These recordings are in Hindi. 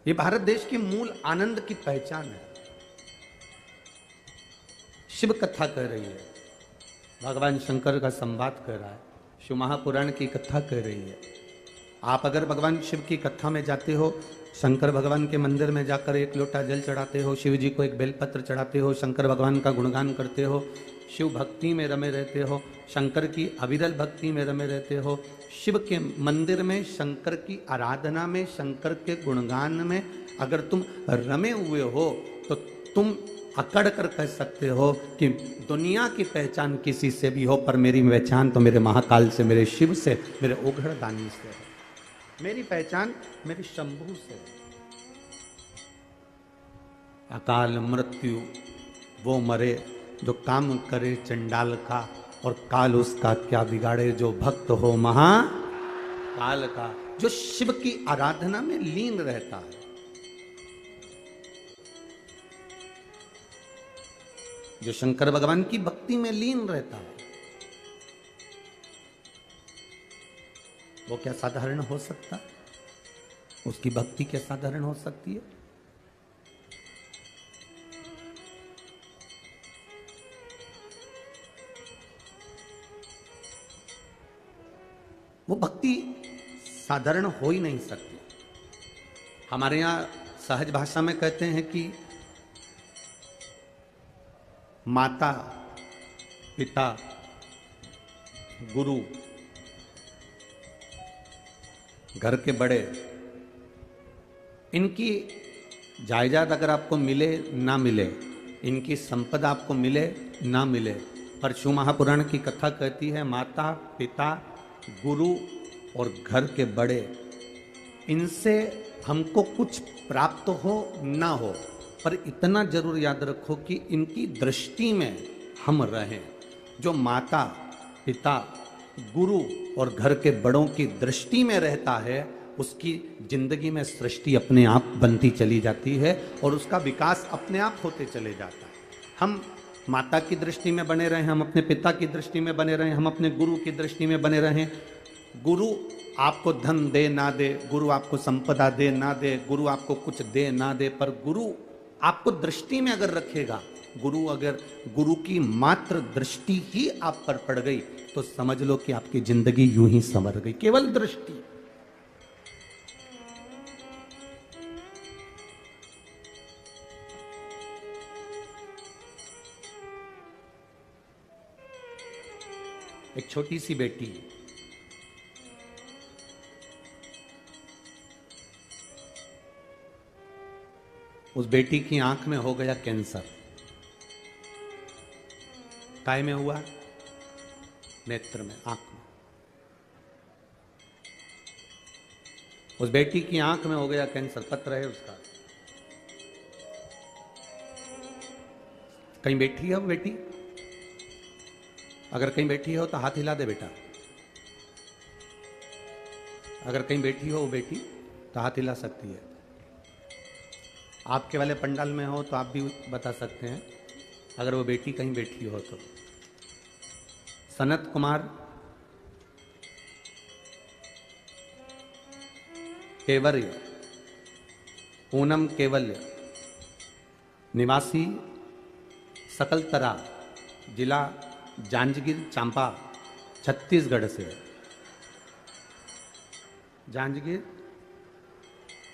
ये भारत देश की मूल आनंद की पहचान है। शिव कथा कह रही है, भगवान शंकर का संवाद कर रहा है, शिव महापुराण की कथा कह रही है। आप अगर भगवान शिव की कथा में जाते हो, शंकर भगवान के मंदिर में जाकर एक लोटा जल चढ़ाते हो, शिव जी को एक बेलपत्र चढ़ाते हो, शंकर भगवान का गुणगान करते हो, शिव भक्ति में रमे रहते हो, शंकर की अविरल भक्ति में रमे रहते हो, शिव के मंदिर में शंकर की आराधना में, शंकर के गुणगान में अगर तुम रमे हुए हो तो तुम अकड़ कर कह सकते हो कि दुनिया की पहचान किसी से भी हो, पर मेरी पहचान तो मेरे महाकाल से, मेरे शिव से, मेरे ओघड़ दानी से है। मेरी पहचान मेरे शंभू से है। अकाल मृत्यु वो मरे जो काम करे चंडाल का, और काल उसका क्या बिगाड़े जो भक्त हो महाकाल का। जो शिव की आराधना में लीन रहता है, जो शंकर भगवान की भक्ति में लीन रहता है, वो क्या साधारण हो सकता? उसकी भक्ति क्या साधारण हो सकती है? वो भक्ति साधारण हो ही नहीं सकती। हमारे यहां सहज भाषा में कहते हैं कि माता, पिता, गुरु, घर के बड़े, इनकी जायदाद अगर आपको मिले ना मिले, इनकी संपदा आपको मिले ना मिले, पर शिव महापुराण की कथा कहती है माता, पिता, गुरु और घर के बड़े, इनसे हमको कुछ प्राप्त हो ना हो, पर इतना जरूर याद रखो कि इनकी दृष्टि में हम रहें। जो माता, पिता, गुरु और घर के बड़ों की दृष्टि में रहता है, उसकी जिंदगी में सृष्टि अपने आप बनती चली जाती है और उसका विकास अपने आप होते चले जाता है। हम माता की दृष्टि में बने रहें, हम अपने पिता की दृष्टि में बने रहें, हम अपने गुरु की दृष्टि में बने रहें। गुरु आपको धन दे ना दे, गुरु आपको संपदा दे ना दे, गुरु आपको कुछ दे ना दे, पर गुरु आपको दृष्टि में अगर रखेगा, गुरु की मात्र दृष्टि ही आप पर पड़ गई तो समझ लो कि आपकी जिंदगी यूं ही संवर गई। केवल दृष्टि। एक छोटी सी बेटी, उस बेटी की आंख में हो गया कैंसर। काय में हुआ? नेत्र में, आंख में। उस बेटी की आंख में हो गया कैंसर, पत्र है उसका। कहीं बैठी है वो बेटी? अगर कहीं बैठी हो तो हाथ हिला दे बेटा। अगर कहीं बैठी हो वो बेटी तो हाथ हिला सकती है। आपके वाले पंडाल में हो तो आप भी बता सकते हैं अगर वो बेटी कहीं बैठी हो तो। सनत कुमार केवल्य, पूनम केवल्य, निवासी सकलतरा, जिला जांजगीर चांपा, छत्तीसगढ़ से। जांजगीर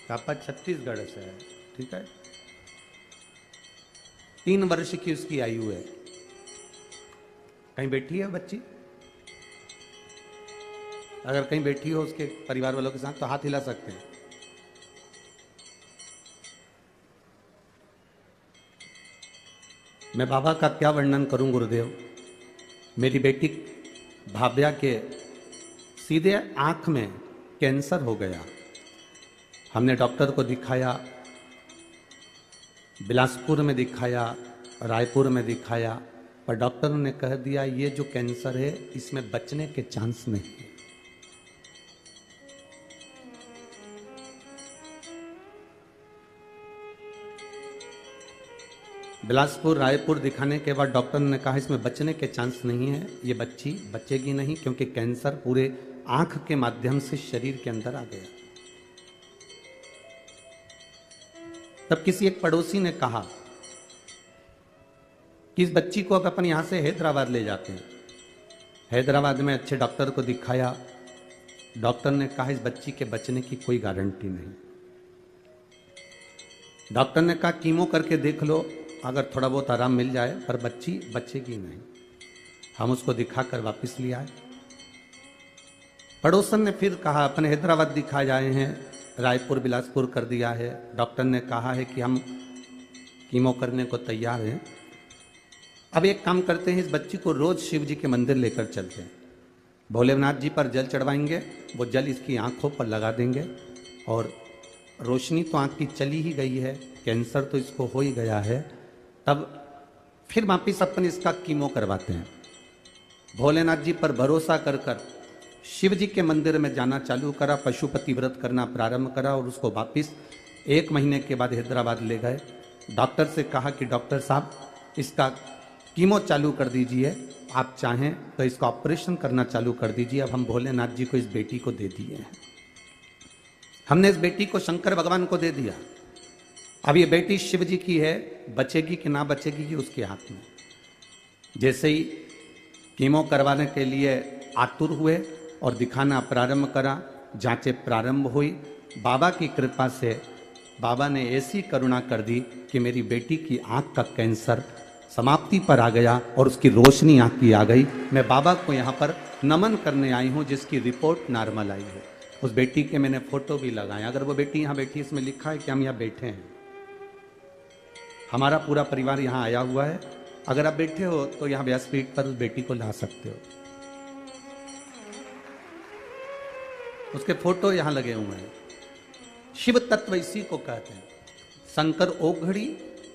चांपा छत्तीसगढ़ से है, ठीक है। 3 वर्ष की उसकी आयु है। कहीं बैठी है बच्ची? अगर कहीं बैठी हो उसके परिवार वालों के साथ तो हाथ हिला सकते हैं। मैं बाबा का क्या वर्णन करूं गुरुदेव। मेरी बेटी भाव्या के सीधे आंख में कैंसर हो गया। हमने डॉक्टर को दिखाया, बिलासपुर में दिखाया, रायपुर में दिखाया, पर डॉक्टर ने कह दिया ये जो कैंसर है इसमें बचने के चांस नहीं है। बिलासपुर, रायपुर दिखाने के बाद डॉक्टर ने कहा इसमें बचने के चांस नहीं है, ये बच्ची बचेगी नहीं, क्योंकि कैंसर पूरे आंख के माध्यम से शरीर के अंदर आ गया। तब किसी एक पड़ोसी ने कहा कि इस बच्ची को अब अपन यहां से हैदराबाद ले जाते हैं। हैदराबाद में अच्छे डॉक्टर को दिखाया। डॉक्टर ने कहा इस बच्ची के बचने की कोई गारंटी नहीं। डॉक्टर ने कहा कीमो करके देख लो, अगर थोड़ा बहुत आराम मिल जाए, पर बच्ची बचेगी नहीं। हम उसको दिखाकर वापस ले आए। पड़ोसन ने फिर कहा अपन हैदराबाद दिखा जाए हैं, रायपुर बिलासपुर कर दिया है, डॉक्टर ने कहा है कि हम कीमो करने को तैयार हैं। अब एक काम करते हैं, इस बच्ची को रोज शिव जी के मंदिर लेकर चलते हैं, भोलेनाथ जी पर जल चढ़वाएंगे, वो जल इसकी आंखों पर लगा देंगे और रोशनी तो आंख की चली ही गई है, कैंसर तो इसको हो ही गया है, तब फिर वापिस अपन इसका कीमो करवाते हैं। भोलेनाथ जी पर भरोसा कर कर शिव जी के मंदिर में जाना चालू करा, पशुपति व्रत करना प्रारंभ करा और उसको वापिस 1 महीने के बाद हैदराबाद ले गए। डॉक्टर से कहा कि डॉक्टर साहब इसका कीमो चालू कर दीजिए, आप चाहें तो इसका ऑपरेशन करना चालू कर दीजिए। अब हम भोलेनाथ जी को इस बेटी को दे दिए हैं, हमने इस बेटी को शंकर भगवान को दे दिया। अब ये बेटी शिव जी की है, बचेगी कि ना बचेगी ये उसके हाथ में। जैसे ही कीमो करवाने के लिए आतुर हुए और दिखाना प्रारंभ करा, जांचें प्रारंभ हुई, बाबा की कृपा से बाबा ने ऐसी करुणा कर दी कि मेरी बेटी की आंख का कैंसर समाप्ति पर आ गया और उसकी रोशनी आंख की आ गई। मैं बाबा को यहाँ पर नमन करने आई हूँ जिसकी रिपोर्ट नॉर्मल आई है। उस बेटी के मैंने फोटो भी लगाया। अगर वो बेटी यहाँ बैठी, इसमें लिखा है कि हम यहाँ बैठे हैं, हमारा पूरा परिवार यहाँ आया हुआ है। अगर आप बैठे हो तो यहाँ व्यासपीठ पर उस बेटी को ला सकते हो। उसके फोटो यहाँ लगे हुए हैं। शिव तत्व इसी को कहते हैं, शंकर ओघड़ी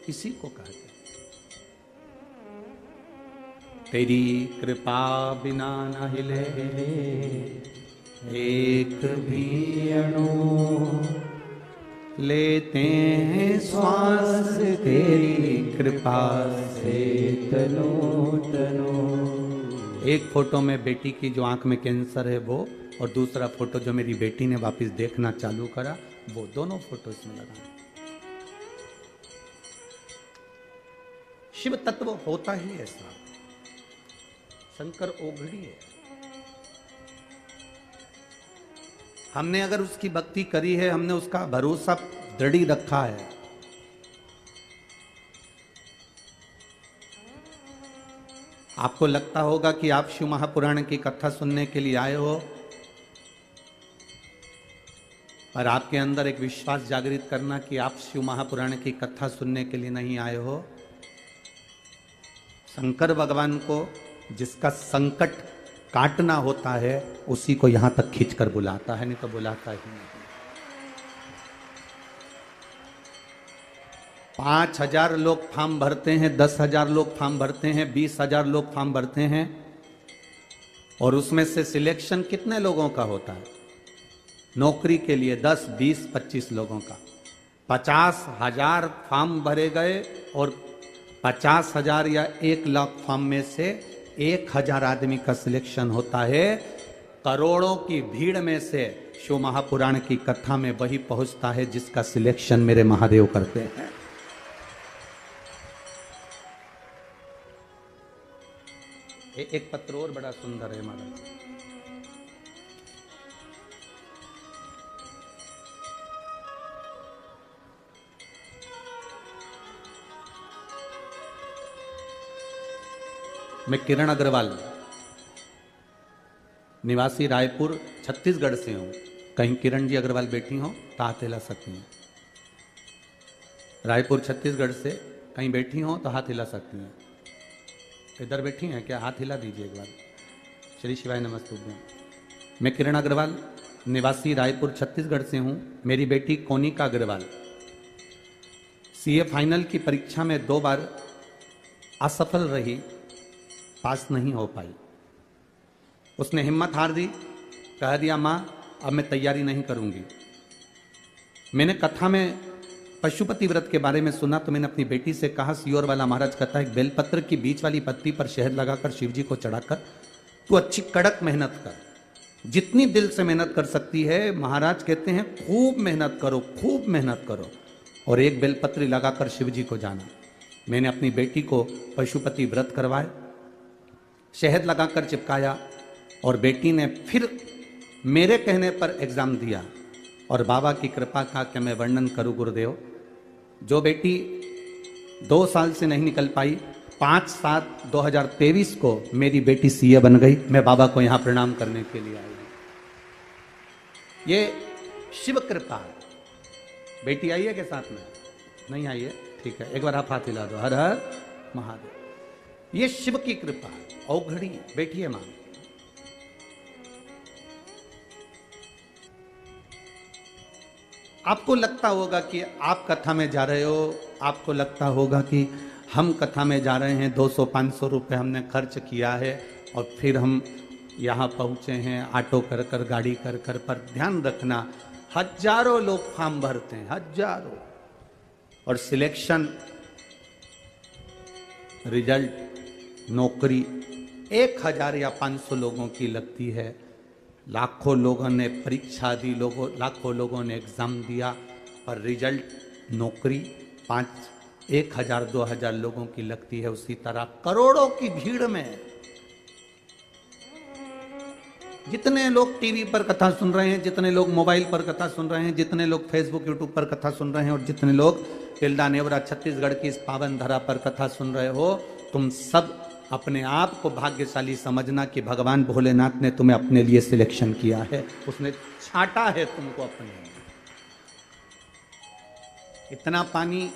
इसी को कहते हैं। तेरी कृपा बिना न हिले एक भी अणु, लेते हैं श्वास तेरी कृपा से तनो तनो। एक फोटो में बेटी की जो आंख में कैंसर है वो, और दूसरा फोटो जो मेरी बेटी ने वापस देखना चालू करा वो, दोनों फोटो इसमें लगाए। शिव तत्व होता ही ऐसा, शंकर ओघड़ी है। हमने अगर उसकी भक्ति करी है, हमने उसका भरोसा दृढ़ रखा है, आपको लगता होगा कि आप शिव महापुराण की कथा सुनने के लिए आए हो, और आपके अंदर एक विश्वास जागृत करना कि आप शिव महापुराण की कथा सुनने के लिए नहीं आए हो। शंकर भगवान को जिसका संकट काटना होता है उसी को यहां तक खींचकर बुलाता है, नहीं तो बुलाता ही नहीं। 5,000 लोग फॉर्म भरते हैं, 10,000 लोग फॉर्म भरते हैं, 20,000 लोग फॉर्म भरते हैं, और उसमें से सिलेक्शन कितने लोगों का होता है? नौकरी के लिए 10, 20, 25 लोगों का। 50,000 फॉर्म भरे गए और 50,000 या 1,00,000 फॉर्म में से 1,000 आदमी का सिलेक्शन होता है। करोड़ों की भीड़ में से शिव महापुराण की कथा में वही पहुंचता है जिसका सिलेक्शन मेरे महादेव करते हैं। एक पत्र और बड़ा सुंदर है महाराज। मैं किरण अग्रवाल, निवासी रायपुर छत्तीसगढ़ से हूं। कहीं किरण जी अग्रवाल बैठी हो तो हाथ हिला सकती हैं। रायपुर छत्तीसगढ़ से कहीं बैठी हो तो हाथ हिला सकती हैं। इधर बैठी हैं क्या? हाथ हिला दीजिए एक बार। श्री शिवाय नमस्तुभ्यं। मैं किरण अग्रवाल, निवासी रायपुर छत्तीसगढ़ से हूं। मेरी बेटी कोनिका अग्रवाल सीए फाइनल की परीक्षा में 2 बार असफल रही, पास नहीं हो पाई। उसने हिम्मत हार दी, कह दिया मां अब मैं तैयारी नहीं करूंगी। मैंने कथा में पशुपति व्रत के बारे में सुना तो मैंने अपनी बेटी से कहा, सियोर वाला महाराज कहता है बेलपत्र की बीच वाली पत्ती पर शहद लगाकर शिव जी को चढ़ाकर तू अच्छी कड़क मेहनत कर, जितनी दिल से मेहनत कर सकती है। महाराज कहते हैं खूब मेहनत करो, खूब मेहनत करो। और एक बेलपत्री लगाकर शिव जी को जाना। मैंने अपनी बेटी को पशुपति व्रत करवाए, शहद लगाकर चिपकाया, और बेटी ने फिर मेरे कहने पर एग्जाम दिया, और बाबा की कृपा का क्या मैं वर्णन करूं गुरुदेव। जो बेटी 2 साल से नहीं निकल पाई, 5/7/2023 को मेरी बेटी सीए बन गई। मैं बाबा को यहां प्रणाम करने के लिए आई। ये शिव कृपा है। बेटी आई है के साथ में? नहीं आई है? ठीक है, एक बार आप हाथ हिला दो, हर हर महादेव। ये शिव की कृपा है। औघड़ी बेटी है मां। आपको लगता होगा कि आप कथा में जा रहे हो, आपको लगता होगा कि हम कथा में जा रहे हैं, 200-500 रुपए हमने खर्च किया है और फिर हम यहाँ पहुँचे हैं ऑटो कर कर, गाड़ी कर कर। पर ध्यान रखना, हजारों लोग फॉर्म भरते हैं, हजारों, और सिलेक्शन, रिजल्ट, नौकरी 1000 या 500 लोगों की लगती है। लाखों लोगों ने परीक्षा दी, लाखों लोगों ने एग्जाम दिया, पर रिजल्ट, नौकरी 1000-2000 लोगों की लगती है। उसी तरह करोड़ों की भीड़ में जितने लोग टीवी पर कथा सुन रहे हैं, जितने लोग मोबाइल पर कथा सुन रहे हैं, जितने लोग फेसबुक यूट्यूब पर कथा सुन रहे हैं, और जितने लोग तिल्दा नेवरा छत्तीसगढ़ की इस पावन धरा पर कथा सुन रहे हो, तुम सब अपने आप को भाग्यशाली समझना कि भगवान भोलेनाथ ने तुम्हें अपने लिए सिलेक्शन किया है, उसने छांटा है तुमको अपने। इतना पानी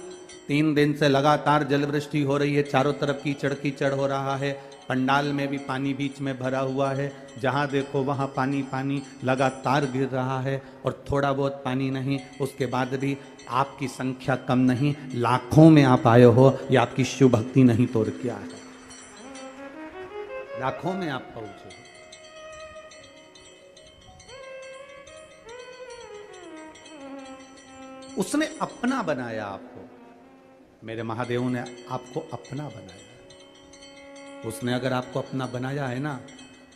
3 दिन से लगातार जलवृष्टि हो रही है, चारों तरफ कीचड़ कीचड़ हो रहा है, पंडाल में भी पानी बीच में भरा हुआ है, जहां देखो वहां पानी पानी लगातार गिर रहा है, और थोड़ा बहुत पानी नहीं, उसके बाद भी आपकी संख्या कम नहीं, लाखों में आप आए हो। यह आपकी शिव भक्ति नहीं तो और क्या है, लाखों में आप पहुंचे। उसने अपना बनाया आपको, मेरे महादेव ने आपको अपना बनाया। उसने अगर आपको अपना बनाया है ना,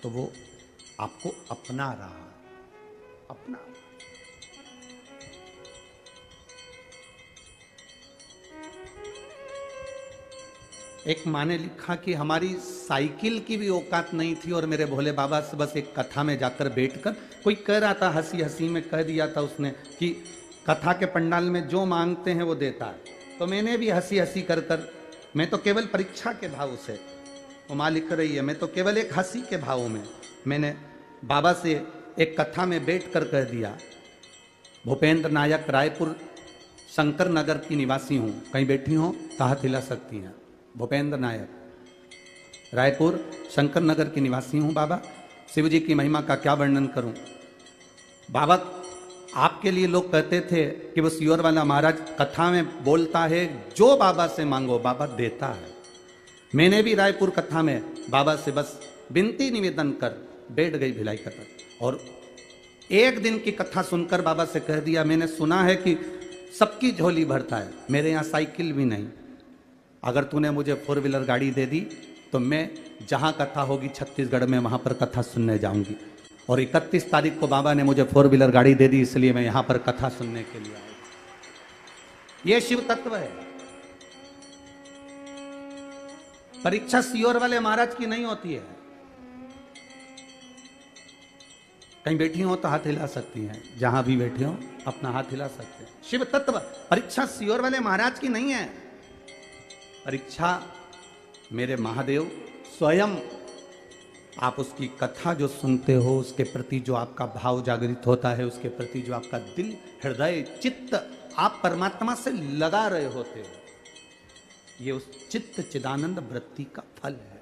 तो वो आपको अपना रहा, अपना। एक माँ ने लिखा कि हमारी साइकिल की भी औकात नहीं थी, और मेरे भोले बाबा से बस एक कथा में जाकर बैठकर, कोई कह रहा था, हंसी हंसी में कह दिया था उसने कि कथा के पंडाल में जो मांगते हैं वो देता है। तो मैंने भी हंसी हंसी कर कर, मैं तो केवल परीक्षा के भाव से, वो माँ लिख रही है, मैं तो केवल एक हंसी के भाव में मैंने बाबा से एक कथा में बैठ कर कह दिया, भूपेंद्र नायक, रायपुर शंकर नगर की निवासी हूँ, कहीं बैठी हो तो हाथ हिला सकती हैं। भूपेंद्र नायक, रायपुर शंकर नगर की निवासी हूँ बाबा, शिव जी की महिमा का क्या वर्णन करूँ बाबा। आपके लिए लोग कहते थे कि वो सियोर वाला महाराज कथा में बोलता है, जो बाबा से मांगो बाबा देता है। मैंने भी रायपुर कथा में बाबा से बस विनती निवेदन कर बैठ गई भिलाई कथा, और एक दिन की कथा सुनकर बाबा से कह दिया, मैंने सुना है कि सबकी झोली भरता है, मेरे यहाँ साइकिल भी नहीं, अगर तूने मुझे 4 व्हीलर गाड़ी दे दी तो मैं जहाँ कथा होगी छत्तीसगढ़ में वहाँ पर कथा सुनने जाऊंगी। और 31 तारीख को बाबा ने मुझे 4 व्हीलर गाड़ी दे दी, इसलिए मैं यहाँ पर कथा सुनने के लिए आया। ये शिव तत्व है। परीक्षा सियोर वाले महाराज की नहीं होती है। कहीं बैठी हो तो हाथ हिला सकती हैं, जहां भी बैठे हो अपना हाथ हिला सकते हैं। शिव तत्व परीक्षा सियोर वाले महाराज की नहीं है। परीक्षा मेरे महादेव स्वयं, आप उसकी कथा जो सुनते हो, उसके प्रति जो आपका भाव जागृत होता है, उसके प्रति जो आपका दिल, हृदय, चित्त आप परमात्मा से लगा रहे होते हो, ये उस चित्त चिदानंद वृत्ति का फल है।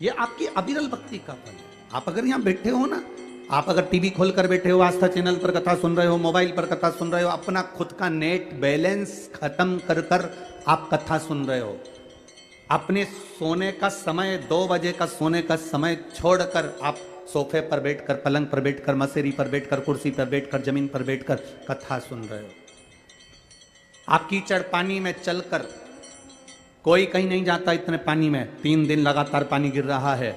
ये आपकी अविरल भक्ति का फल है। आप अगर यहां बैठे हो ना, आप अगर टीवी खोलकर बैठे हो, आस्था चैनल पर कथा सुन रहे हो, मोबाइल पर कथा सुन रहे हो, अपना खुद का नेट बैलेंस खत्म कर कर आप कथा सुन रहे हो, अपने सोने का समय 2 बजे का सोने का समय छोड़कर आप सोफे पर बैठकर, पलंग पर बैठकर, मसेरी पर बैठकर, कुर्सी पर बैठकर, जमीन पर बैठकर कथा सुन रहे हो, आप कीचड़ पानी में चलकर कोई कहीं नहीं जाता इतने पानी में, 3 दिन लगातार पानी गिर रहा है,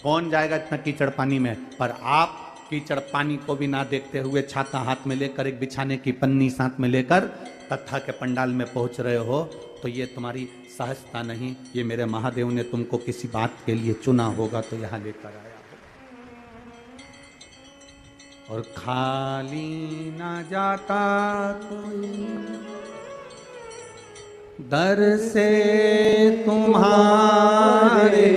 कौन जाएगा इतना कीचड़ पानी में। पर आप कीचड़ पानी को भी ना देखते हुए छाता हाथ में लेकर, एक बिछाने की पन्नी साथ में लेकर कथा के पंडाल में पहुंच रहे हो, तो ये तुम्हारी सहजता नहीं, ये मेरे महादेव ने तुमको किसी बात के लिए चुना होगा तो यहां लेकर आया हो। और खाली ना जाता कोई दर से तुम्हारे,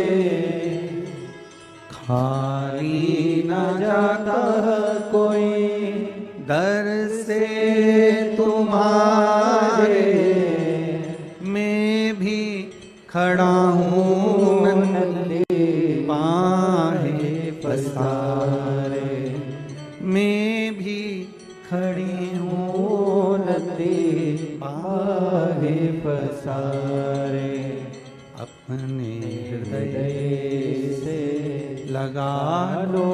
खाली ना जाता कोई दर से तुम्हारे, मैं भी खड़ा हूँ नंदे बाहें पसारे, मैं भी खड़ी हूँ नंदे बाहें पसारे। अपने हृदय से लगा लो,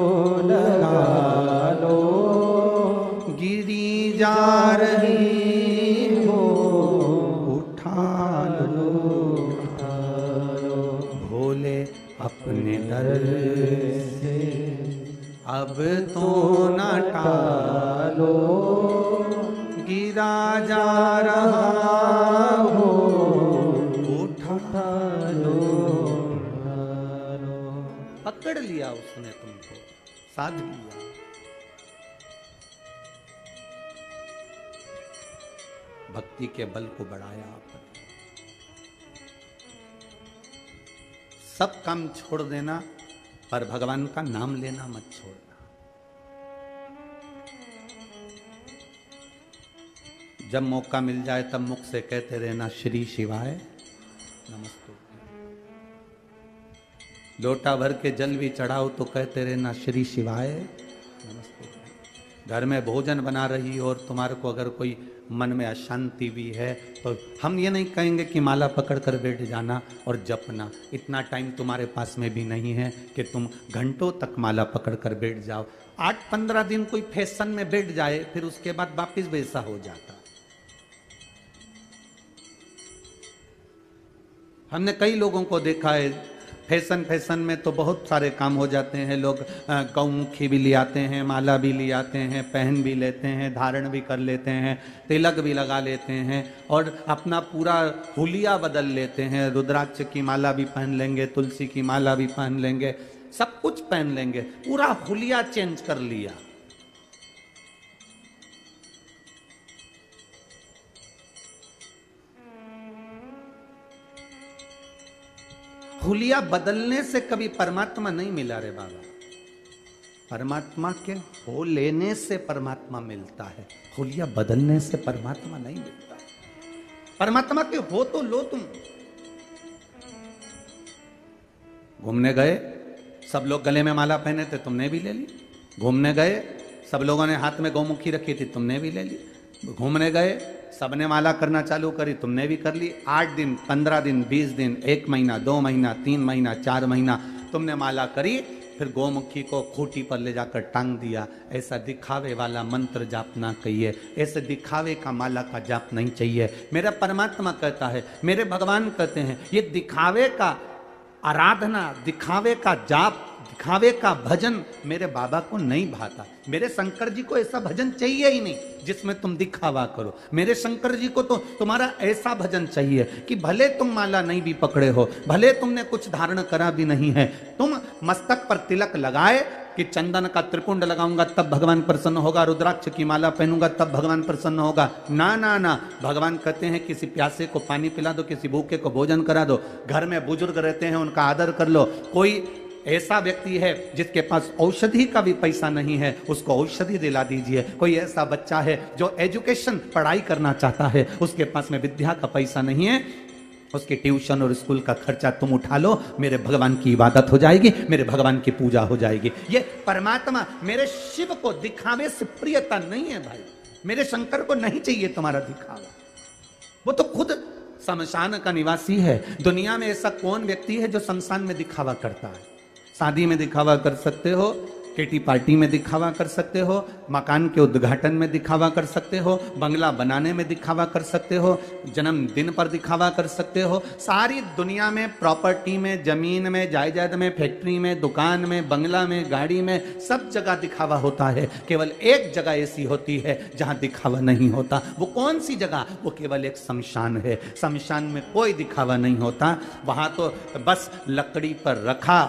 लगा लो, गिरी जा रही हो, उठा लो, उठा लो। भोले अपने दर से अब तो न टालो, गिरा जा रहा हो, उठा लो, उठा लो। पकड़ लिया उसने तुमको, साध लिया। भक्ति के बल को बढ़ाया आपने। सब काम छोड़ देना, पर भगवान का नाम लेना मत छोड़ना। जब मौका मिल जाए तब मुख से कहते रहना श्री शिवाय नमस्ते। लोटा भर के जल भी चढ़ाओ तो कहते रहना श्री शिवाय नमस्ते। घर में भोजन बना रही हो और तुम्हारे को अगर कोई मन में अशांति भी है तो हम ये नहीं कहेंगे कि माला पकड़ कर बैठ जाना और जपना। इतना टाइम तुम्हारे पास में भी नहीं है कि तुम घंटों तक माला पकड़ कर बैठ जाओ। 8-15 दिन कोई फैशन में बैठ जाए, फिर उसके बाद वापिस वैसा हो जाता। हमने कई लोगों को देखा है, फैशन में तो बहुत सारे काम हो जाते हैं। लोग गौमुखी भी ले आते हैं, माला भी ले आते हैं, पहन भी लेते हैं, धारण भी कर लेते हैं, तिलक भी लगा लेते हैं और अपना पूरा हुलिया बदल लेते हैं। रुद्राक्ष की माला भी पहन लेंगे, तुलसी की माला भी पहन लेंगे, सब कुछ पहन लेंगे, पूरा हुलिया चेंज कर लिया। हुलिया बदलने से कभी परमात्मा नहीं मिला रे बाबा। परमात्मा के हो लेने से परमात्मा मिलता है, हुलिया बदलने से परमात्मा नहीं मिलता। परमात्मा के हो तो लो तुम। घूमने गए, सब लोग गले में माला पहने थे, तुमने भी ले ली। घूमने गए, सब लोगों ने हाथ में गौमुखी रखी थी, तुमने भी ले ली। घूमने गए, सबने माला करना चालू करी, तुमने भी कर ली। 8 दिन, 15 दिन, 20 दिन, 1 महीना, 2 महीना, 3 महीना, 4 महीना तुमने माला करी, फिर गौमुखी को खूंटी पर ले जाकर टांग दिया। ऐसा दिखावे वाला मंत्र जाप ना कहिए, ऐसे दिखावे का माला का जाप नहीं चाहिए। मेरा परमात्मा कहता है, मेरे भगवान कहते हैं, ये दिखावे का आराधना, दिखावे का जाप, दिखावे का भजन मेरे बाबा को नहीं भाता। मेरे शंकर जी को ऐसा भजन चाहिए ही नहीं जिसमें तुम दिखावा करो। मेरे शंकर जी को तो तुम्हारा ऐसा भजन चाहिए कि भले तुम माला नहीं भी पकड़े हो, भले तुमने कुछ धारण करा भी नहीं है, तुम मस्तक पर तिलक लगाए कि चंदन का त्रिपुंड लगाऊंगा तब भगवान प्रसन्न होगा, रुद्राक्ष की माला पहनूंगा तब भगवान प्रसन्न होगा। ना ना ना, भगवान कहते हैं किसी प्यासे को पानी पिला दो, किसी भूखे को भोजन करा दो, घर में बुजुर्ग रहते हैं उनका आदर कर लो। कोई ऐसा व्यक्ति है जिसके पास औषधि का भी पैसा नहीं है, उसको औषधि दिला दीजिए। कोई ऐसा बच्चा है जो एजुकेशन पढ़ाई करना चाहता है, उसके पास में विद्या का पैसा नहीं है, उसके ट्यूशन और स्कूल का खर्चा तुम उठा लो, मेरे भगवान की इबादत हो जाएगी, मेरे भगवान की पूजा हो जाएगी। ये परमात्मा मेरे शिव को दिखावे से प्रियता नहीं है भाई। मेरे शंकर को नहीं चाहिए तुम्हारा दिखावा, वो तो खुद शमशान का निवासी है। दुनिया में ऐसा कौन व्यक्ति है जो शमशान में दिखावा करता है? शादी में दिखावा कर सकते हो, किटी पार्टी में दिखावा कर सकते हो, मकान के उद्घाटन में दिखावा कर सकते हो, बंगला बनाने में दिखावा कर सकते हो, जन्मदिन पर दिखावा कर सकते हो। सारी दुनिया में प्रॉपर्टी में, जमीन में, जायदाद में, फैक्ट्री में, दुकान में, बंगला में, गाड़ी में, सब जगह दिखावा होता है। केवल एक जगह ऐसी होती है जहां दिखावा नहीं होता। वो कौन सी जगह? वो केवल एक शमशान है। शमशान में कोई दिखावा नहीं होता। वहां तो बस लकड़ी पर रखा,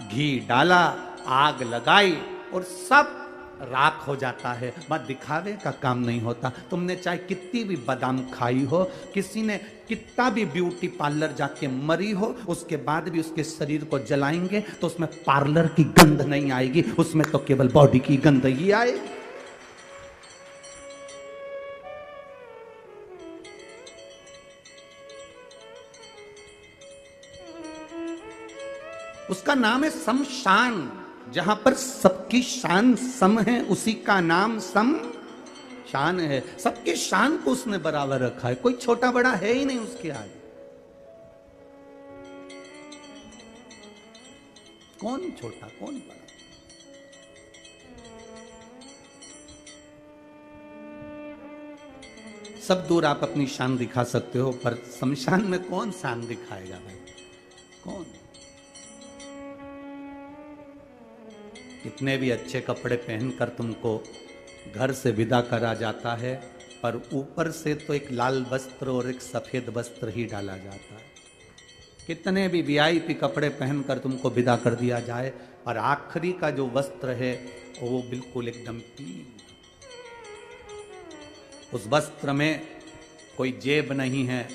घी डाला, आग लगाई और सब राख हो जाता है। वह दिखावे का काम नहीं होता। तुमने चाहे कितनी भी बादाम खाई हो, किसी ने कितना भी ब्यूटी पार्लर जाके मरी हो, उसके बाद भी उसके शरीर को जलाएंगे तो उसमें पार्लर की गंध नहीं आएगी, उसमें तो केवल बॉडी की गंध ही आएगी। उसका नाम है शमशान। जहां पर सबकी शान सम है, उसी का नाम शमशान है। सबकी शान को उसने बराबर रखा है, कोई छोटा बड़ा है ही नहीं उसके आगे। कौन छोटा कौन बड़ा? सब दूर आप अपनी शान दिखा सकते हो, पर शमशान में कौन शान दिखाएगा भाई? कौन? कितने भी अच्छे कपड़े पहनकर तुमको घर से विदा करा जाता है, पर ऊपर से तो एक लाल वस्त्र और एक सफेद वस्त्र ही डाला जाता है। कितने भी वीआईपी कपड़े पहनकर तुमको विदा कर दिया जाए, और आखिरी का जो वस्त्र है वो बिल्कुल एकदम क्लीन। उस वस्त्र में कोई जेब नहीं है।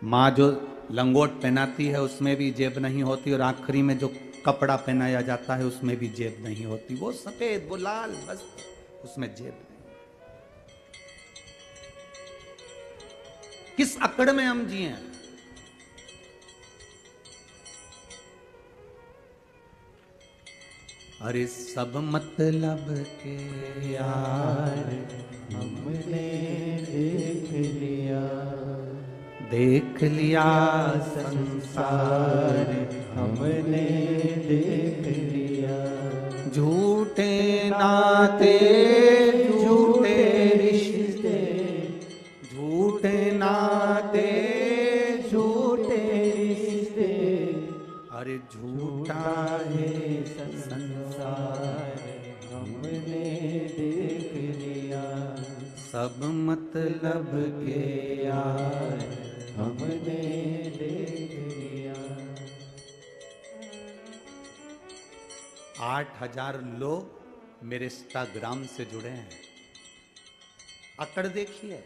माँ जो लंगोट पहनाती है उसमें भी जेब नहीं होती, और आखिरी में जो कपड़ा पहनाया जाता है उसमें भी जेब नहीं होती। वो सफेद, वो लाल वस्त्र, उसमें जेब नहीं। किस अकड़ में हम जिए? अरे सब मतलब के यार हमने देख लिया संसार हमने देख लिया। झूठे नाते झूठे रिश्ते, झूठे नाते झूठे रिश्ते, अरे झूठा है संसार हमने देख लिया। सब मतलब के यार हमने देख लिया। 8,000 लोग मेरे इंस्टाग्राम से जुड़े हैं। अकड़ देखिए,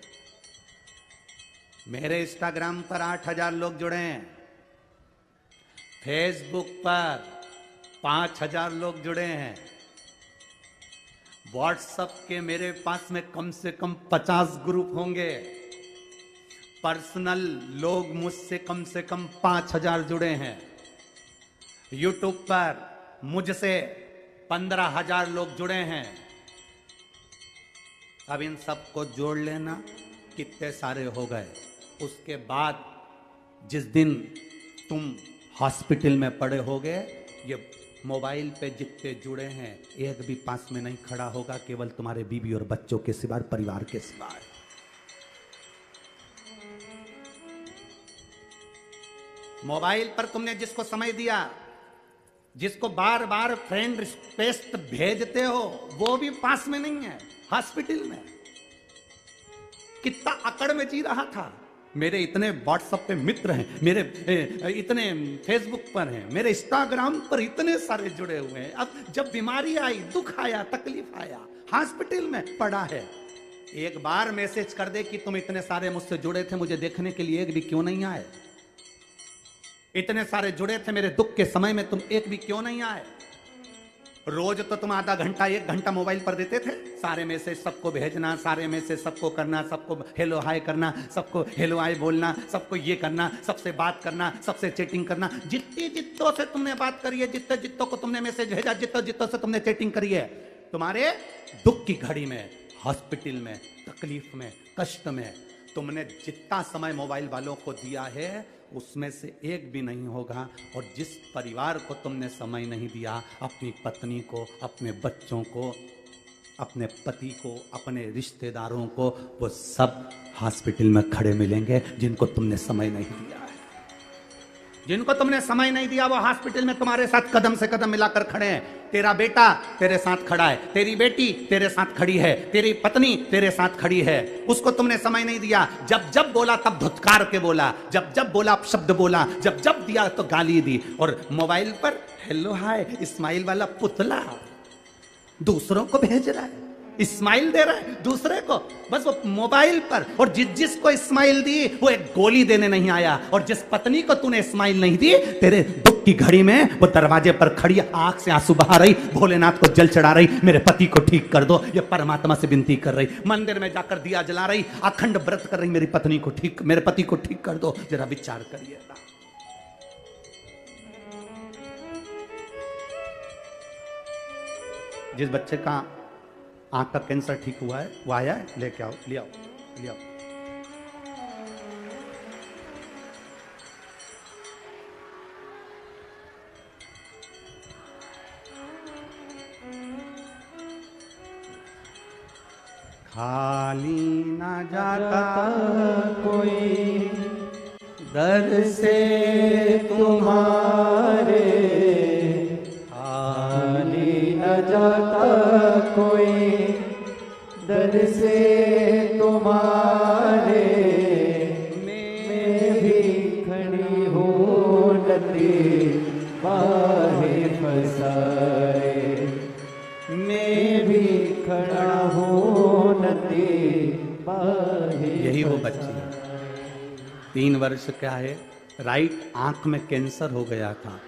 मेरे इंस्टाग्राम पर 8,000 लोग जुड़े हैं। फेसबुक पर 5,000 लोग जुड़े हैं। व्हाट्सएप के मेरे पास में कम से कम 50 ग्रुप होंगे। पर्सनल लोग मुझसे कम से कम 5,000 जुड़े हैं। यूट्यूब पर मुझसे 15,000 लोग जुड़े हैं। अब इन सबको जोड़ लेना, कितने सारे हो गए। उसके बाद जिस दिन तुम हॉस्पिटल में पड़े होगे, ये मोबाइल पे जितने जुड़े हैं एक भी पास में नहीं खड़ा होगा, केवल तुम्हारे बीवी और बच्चों के सिवाय, परिवार के सिवाय। मोबाइल पर तुमने जिसको समय दिया, जिसको बार बार फ्रेंड रिक्वेस्ट भेजते हो, वो भी पास में नहीं है, हॉस्पिटल में। कितना अकड़ में जी रहा था। मेरे इतने व्हाट्सएप पे मित्र हैं, मेरे इतने फेसबुक पर हैं, मेरे इंस्टाग्राम पर इतने सारे जुड़े हुए हैं। अब जब बीमारी आई, दुख आया, तकलीफ आया, हॉस्पिटल में पड़ा है, एक बार मैसेज कर दे कि तुम इतने सारे मुझसे जुड़े थे, मुझे देखने के लिए एक भी क्यों नहीं आए? इतने सारे जुड़े थे मेरे दुख के समय में, तुम एक भी क्यों नहीं आए? रोज तो तुम आधा घंटा 1 घंटा मोबाइल पर देते थे। सारे मैसेज सबको भेजना, सारे मैसेज सबको करना, सबको हेलो हाय करना, सबको हेलो हाय बोलना, सबको ये करना, सबसे बात करना, सबसे चैटिंग करना। जितों से तुमने बात करी है, जितों को तुमने मैसेज भेजा, जितों से तुमने चैटिंग करी है, तुम्हारे दुख की घड़ी में, हॉस्पिटल में, तकलीफ में, कष्ट में तुमने जितना समय मोबाइल वालों को दिया है, उसमें से एक भी नहीं होगा। और जिस परिवार को तुमने समय नहीं दिया, अपनी पत्नी को, अपने बच्चों को, अपने पति को, अपने रिश्तेदारों को, वो सब हॉस्पिटल में खड़े मिलेंगे जिनको तुमने समय नहीं दिया है। जिनको तुमने समय नहीं दिया वो हॉस्पिटल में तुम्हारे साथ कदम से कदम मिलाकर खड़े हैं। तेरा बेटा तेरे साथ खड़ा है, तेरी बेटी तेरे साथ खड़ी है, तेरी पत्नी तेरे साथ खड़ी है। उसको तुमने समय नहीं दिया। जब जब बोला तब धुतकार के बोला, जब जब बोला शब्द बोला, जब जब दिया तो गाली दी। और मोबाइल पर हेलो हाय स्माइल वाला पुतला दूसरों को भेज रहा है, स्माइल दे रहा है दूसरे को, बस वो मोबाइल पर। और जिसको स्माइल दी वो एक गोली देने नहीं आया। और जिस पत्नी को तूने स्माइल नहीं दी, तेरे दुख की घड़ी में वो दरवाजे पर खड़ी आंख से आंसू बहा रही, भोलेनाथ को जल चढ़ा रही, मेरे पति को ठीक कर दो, ये परमात्मा से विनती कर रही, मंदिर में जाकर दिया जला रही, अखंड व्रत कर रही, मेरी पत्नी को ठीक, मेरे पति को ठीक कर दो। जरा विचार करिएगा। जिस बच्चे का आंख का कैंसर ठीक हुआ है वो आया है, लेके आओ, ले आओ, ले आओ। खाली ना जाता कोई दर से तुम्हारे, खाली न जाता कोई दर से तुम्हारे। मैं भी खड़ी हूँ नदी बाहे फसाए, मैं भी खड़ा हूँ नदी बाहे। यही वो बच्ची है, 3 वर्ष का है, राइट आंख में कैंसर हो गया था।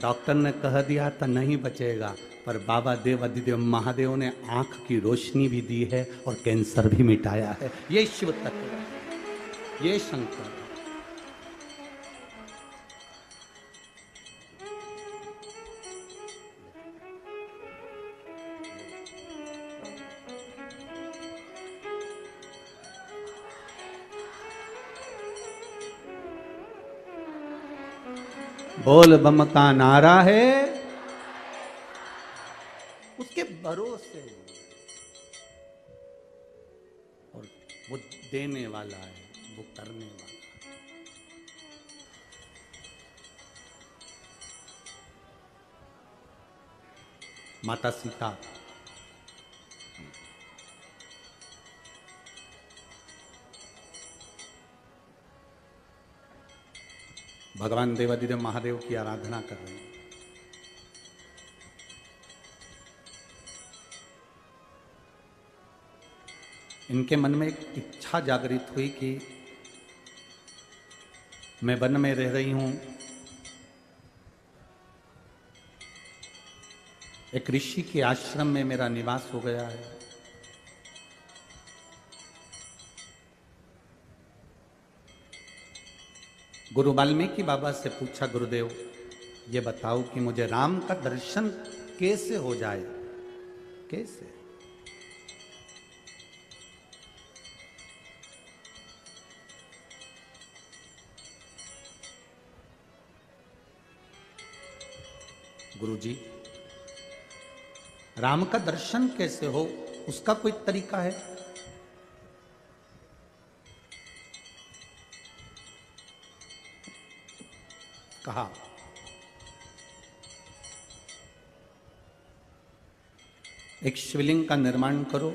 डॉक्टर ने कह दिया था नहीं बचेगा, पर बाबा देव अधिदेव महादेव ने आंख की रोशनी भी दी है और कैंसर भी मिटाया है। ये शिव तत्व है, ये शंकर। बोल बम का नारा है, उसके भरोसे, और वो देने वाला है, वो करने वाला है। माता सीता भगवान देवादिदेव महादेव की आराधना कर रहे हैं। इनके मन में एक इच्छा जागृत हुई कि मैं वन में रह रही हूं, एक ऋषि के आश्रम में मेरा निवास हो गया है, गुरु वाल्मीकि बाबा से पूछा, गुरुदेव ये बताओ कि मुझे राम का दर्शन कैसे हो जाए, कैसे? गुरुजी राम का दर्शन कैसे हो, उसका कोई तरीका है? कहा एक शिवलिंग का निर्माण करो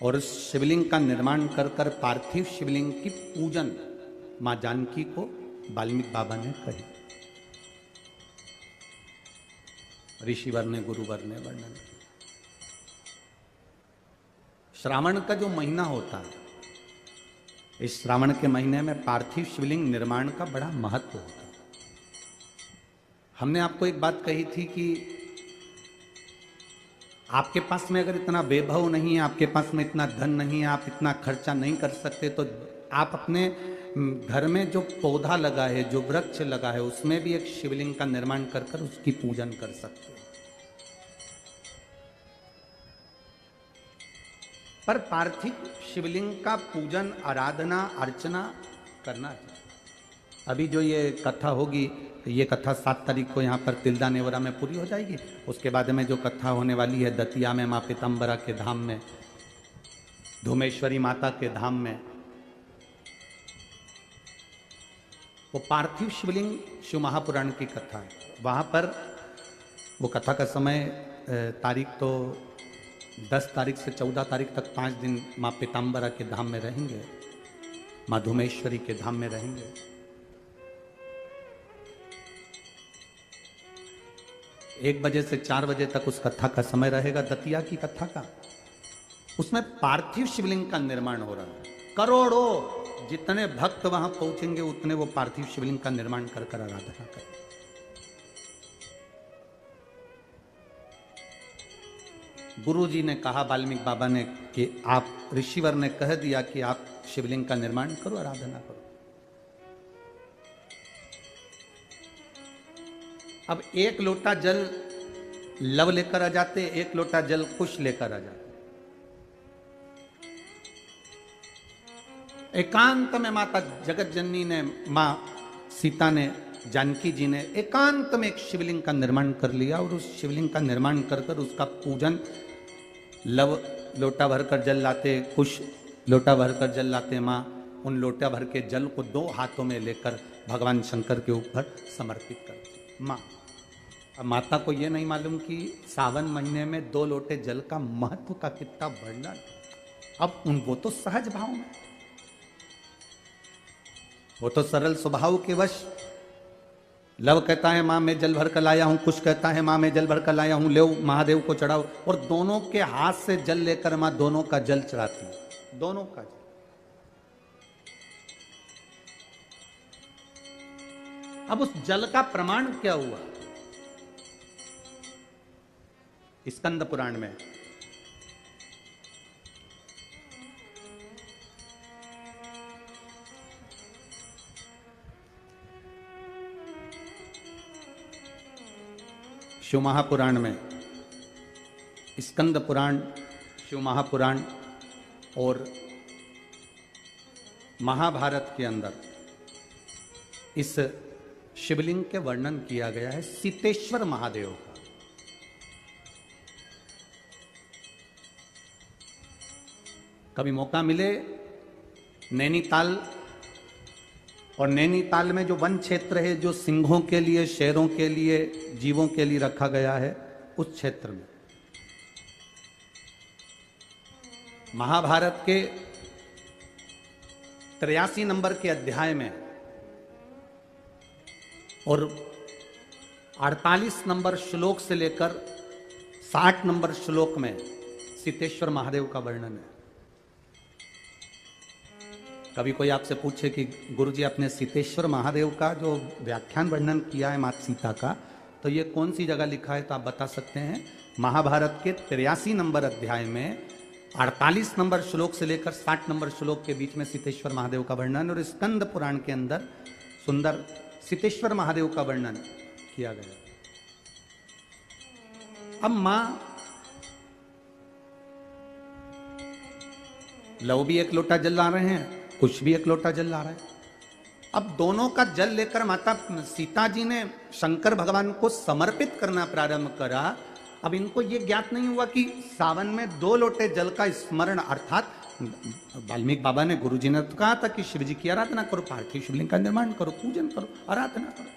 और उस शिवलिंग का निर्माण कर कर पार्थिव शिवलिंग की पूजन मां जानकी को वाल्मीकि बाबा ने कही। ऋषिवर ने गुरुवर ने वर्णन किया। श्रावण का जो महीना होता है, इस श्रावण के महीने में पार्थिव शिवलिंग निर्माण का बड़ा महत्व होता है। हमने आपको एक बात कही थी कि आपके पास में अगर इतना वैभव नहीं है, आपके पास में इतना धन नहीं है, आप इतना खर्चा नहीं कर सकते, तो आप अपने घर में जो पौधा लगा है, जो वृक्ष लगा है, उसमें भी एक शिवलिंग का निर्माण कर कर उसकी पूजन कर सकते हो। पर पार्थिव शिवलिंग का पूजन, आराधना, अर्चना करना चाहिए। अभी जो ये कथा होगी, ये कथा 7 तारीख को यहाँ पर तिल्दा नेवरा में पूरी हो जाएगी। उसके बाद में जो कथा होने वाली है दतिया में माँ पीताम्बरा के धाम में, धूमेश्वरी माता के धाम में, वो पार्थिव शिवलिंग शिव महापुराण की कथा है। वहाँ पर वो कथा का समय तारीख तो 10 तारीख से 14 तारीख तक 5 दिन माँ पीताम्बरा के धाम में रहेंगे, माँ धूमेश्वरी के धाम में रहेंगे। एक बजे से 4 बजे तक उस कथा का समय रहेगा, दतिया की कथा का। उसमें पार्थिव शिवलिंग का निर्माण हो रहा है। करोड़ों जितने भक्त वहां पहुंचेंगे उतने वो पार्थिव शिवलिंग का निर्माण कर कर आराधना करें। गुरु जी ने कहा, वाल्मीकि बाबा ने, कि आप, ऋषिवर ने कह दिया कि आप शिवलिंग का निर्माण करो, आराधना करो। अब 1 लोटा जल लव लेकर आ जाते, 1 लोटा जल कुश लेकर आ जाते। एकांत में माता जगत जननी ने, मां सीता ने, जानकी जी ने एकांत में एक शिवलिंग का निर्माण कर लिया और उस शिवलिंग का निर्माण कर कर उसका पूजन, लव लोटा भरकर जल लाते, कुश लोटा भरकर जल लाते। मां उन लोटा भर के जल को 2 हाथों में लेकर भगवान शंकर के ऊपर समर्पित करती मां। अब माता को यह नहीं मालूम कि सावन महीने में 2 लोटे जल का महत्व का कितना वर्णन। अब वो तो सहज भाव में, वो तो सरल स्वभाव के वश। लव कहता है मां मैं जल भर कर लाया हूं, कुछ कहता है मां मैं जल भर कर लाया हूं, ले महादेव को चढ़ाओ। और दोनों के हाथ से जल लेकर मां दोनों का जल चढ़ाती है, दोनों का जल। अब उस जल का प्रमाण क्या हुआ? स्कंद पुराण में शिव महापुराण में, स्कंद पुराण, शिव महापुराण और महाभारत के अंदर इस शिवलिंग के वर्णन किया गया है सीतेश्वर महादेव का। कभी मौका मिले नैनीताल, और नैनीताल में जो वन क्षेत्र है जो सिंहों के लिए, शेरों के लिए, जीवों के लिए रखा गया है, उस क्षेत्र में महाभारत के 83 नंबर के अध्याय में और 48 नंबर श्लोक से लेकर 60 नंबर श्लोक में सीतेश्वर महादेव का वर्णन है। कभी कोई आपसे पूछे कि गुरुजी आपने सीतेश्वर महादेव का जो व्याख्यान वर्णन किया है माता सीता का, तो ये कौन सी जगह लिखा है, तो आप बता सकते हैं महाभारत के 83 नंबर अध्याय में 48 नंबर श्लोक से लेकर 60 नंबर श्लोक के बीच में सीतेश्वर महादेव का वर्णन, और स्कंद पुराण के अंदर सुंदर सीतेश्वर महादेव का वर्णन किया गया। अब मां लव भी 1 लोटा जल ला रहे हैं, कुछ भी 1 लोटा जल ला रहा है। अब दोनों का जल लेकर माता सीता जी ने शंकर भगवान को समर्पित करना प्रारंभ करा। अब इनको यह ज्ञात नहीं हुआ कि सावन में 2 लोटे जल का स्मरण, अर्थात वाल्मीकि बाबा ने, गुरु जी ने तो कहा था कि शिव जी की आराधना करो, पार्थिव शिवलिंग का निर्माण करो, पूजन करो, आराधना करो।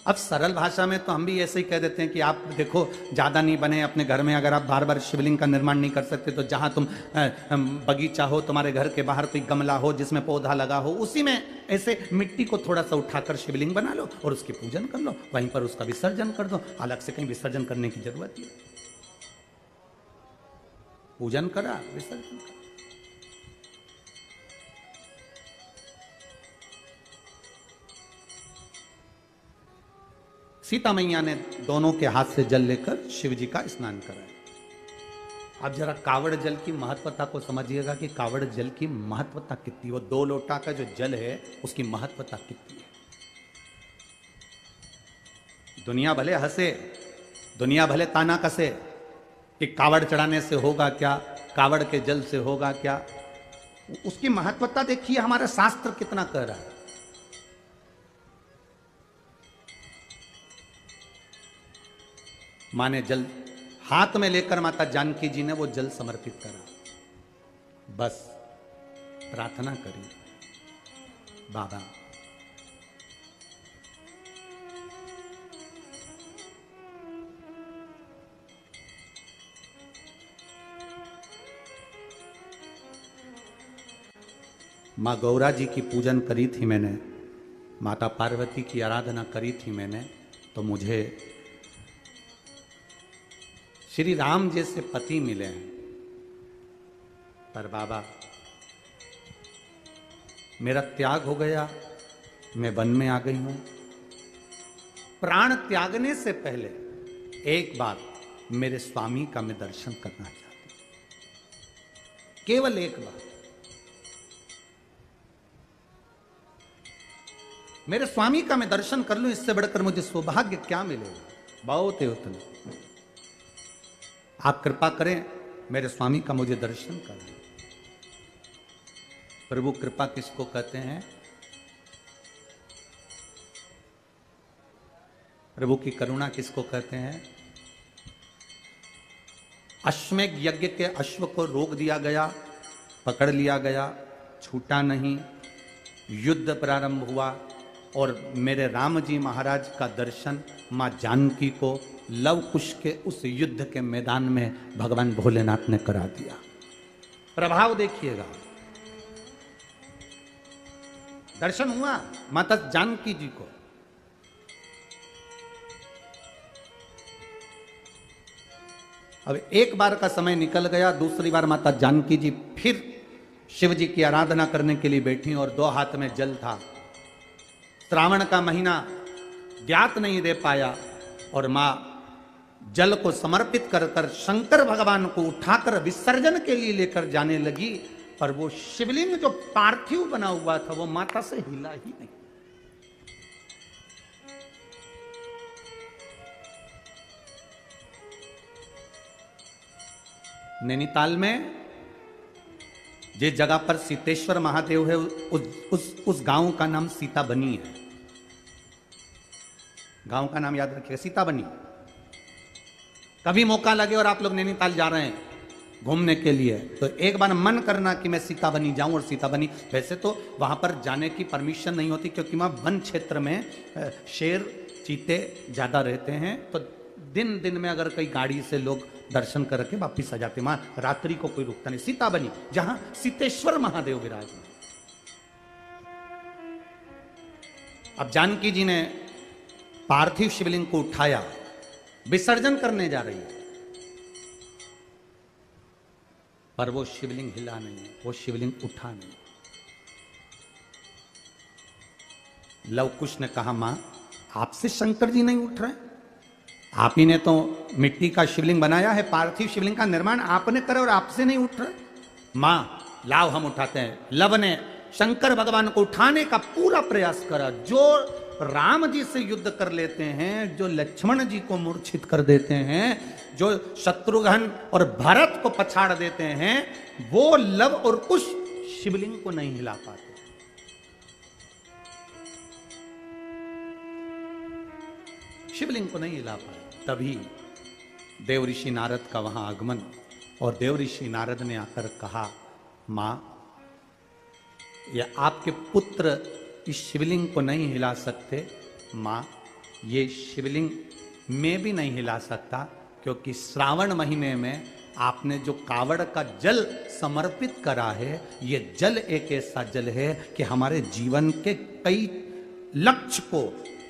अब सरल भाषा में तो हम भी ऐसे ही कह देते हैं कि आप देखो ज्यादा नहीं बने अपने घर में, अगर आप बार बार शिवलिंग का निर्माण नहीं कर सकते तो जहां तुम बगीचा हो, तुम्हारे घर के बाहर कोई गमला हो जिसमें पौधा लगा हो, उसी में ऐसे मिट्टी को थोड़ा सा उठाकर शिवलिंग बना लो और उसकी पूजन कर लो, वहीं पर उसका विसर्जन कर दो। अलग से कहीं विसर्जन करने की जरूरत नहीं, पूजन करा, विसर्जन करा। सीता मैया ने दोनों के हाथ से जल लेकर शिव जी का स्नान कराया। अब जरा कावड़ जल की महत्वता को समझिएगा कि कावड़ जल की महत्वता कितनी, वो 2 लोटा का जो जल है उसकी महत्वता कितनी है। दुनिया भले हंसे, दुनिया भले ताना कसे कि कावड़ चढ़ाने से होगा क्या, कावड़ के जल से होगा क्या, उसकी महत्वता देखिए, हमारा शास्त्र कितना कह रहा है। मां ने जल हाथ में लेकर माता जानकी जी ने वो जल समर्पित करा। बस प्रार्थना करी, बाबा माँ गौरा जी की पूजन करी थी मैंने, माता पार्वती की आराधना करी थी मैंने, तो मुझे श्री राम जैसे पति मिले हैं। पर बाबा मेरा त्याग हो गया, मैं वन में आ गई हूं। प्राण त्यागने से पहले एक बार मेरे स्वामी का मैं दर्शन करना चाहती हूं, केवल एक बार। मेरे स्वामी का मैं दर्शन कर लूं, इससे बढ़कर मुझे सौभाग्य क्या मिलेगा। बहुत है उतना। आप कृपा करें, मेरे स्वामी का मुझे दर्शन करें। प्रभु कृपा किसको कहते हैं? प्रभु की करुणा किसको कहते हैं? अश्वमेध यज्ञ के अश्व को रोक दिया गया, पकड़ लिया गया, छूटा नहीं, युद्ध प्रारंभ हुआ और मेरे राम जी महाराज का दर्शन मां जानकी को लव कुश के उस युद्ध के मैदान में भगवान भोलेनाथ ने करा दिया। प्रभाव देखिएगा। दर्शन हुआ माता जानकी जी को। अब एक बार का समय निकल गया, दूसरी बार माता जानकी जी फिर शिव जी की आराधना करने के लिए बैठी और दो हाथ में जल था। श्रावण का महीना ज्ञात नहीं दे पाया और मां जल को समर्पित कर कर शंकर भगवान को उठाकर विसर्जन के लिए लेकर जाने लगी, पर वो शिवलिंग जो पार्थिव बना हुआ था वो माता से हिला ही नहीं। नैनीताल में जिस जगह पर सीतेश्वर महादेव है, उस गांव का नाम सीता बनी है। गांव का नाम याद रखिएगा, सीता बनी। कभी मौका लगे और आप लोग नैनीताल जा रहे हैं घूमने के लिए, तो एक बार मन करना कि मैं सीता बनी जाऊं। और सीता बनी, वैसे तो वहां पर जाने की परमिशन नहीं होती, क्योंकि वहां वन क्षेत्र में शेर चीते ज्यादा रहते हैं। तो दिन दिन में अगर कई गाड़ी से लोग दर्शन करके वापिस आ जाते, वहां रात्रि को कोई रुकता नहीं। सीता बनी जहां सीतेश्वर महादेव विराजमान। अब जानकी जी ने पार्थिव शिवलिंग को उठाया, विसर्जन करने जा रही है, पर वो शिवलिंग हिला नहीं, वो शिवलिंग उठा नहीं। लव कुश ने कहा, मां आपसे शंकर जी नहीं उठ रहे? आप ही ने तो मिट्टी का शिवलिंग बनाया है, पार्थिव शिवलिंग का निर्माण आपने करा और आपसे नहीं उठ रहे। मां लाओ हम उठाते हैं। लव ने शंकर भगवान को उठाने का पूरा प्रयास करा। जो राम जी से युद्ध कर लेते हैं, जो लक्ष्मण जी को मूर्छित कर देते हैं, जो शत्रुघ्न और भरत को पछाड़ देते हैं, वो लव और कुश शिवलिंग को नहीं हिला पाते। शिवलिंग को नहीं हिला पाए। तभी देव ऋषि नारद का वहां आगमन, और देव ऋषि नारद ने आकर कहा, मां ये आपके पुत्र इस शिवलिंग को नहीं हिला सकते। मां ये शिवलिंग मैं भी नहीं हिला सकता, क्योंकि श्रावण महीने में आपने जो कावड़ का जल समर्पित करा है, ये जल एक ऐसा जल है कि हमारे जीवन के कई लक्ष्य को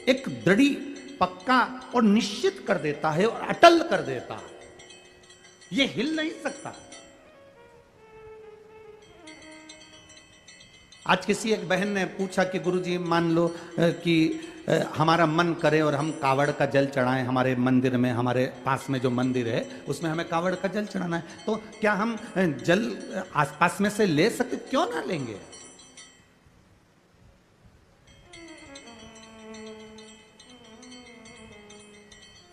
एक दृढ़, पक्का और निश्चित कर देता है और अटल कर देता है। ये हिल नहीं सकता। आज किसी एक बहन ने पूछा कि गुरुजी मान लो कि हमारा मन करे और हम कावड़ का जल चढ़ाएं, हमारे मंदिर में, हमारे पास में जो मंदिर है उसमें हमें कावड़ का जल चढ़ाना है, तो क्या हम जल आसपास में से ले सकते? क्यों ना लेंगे।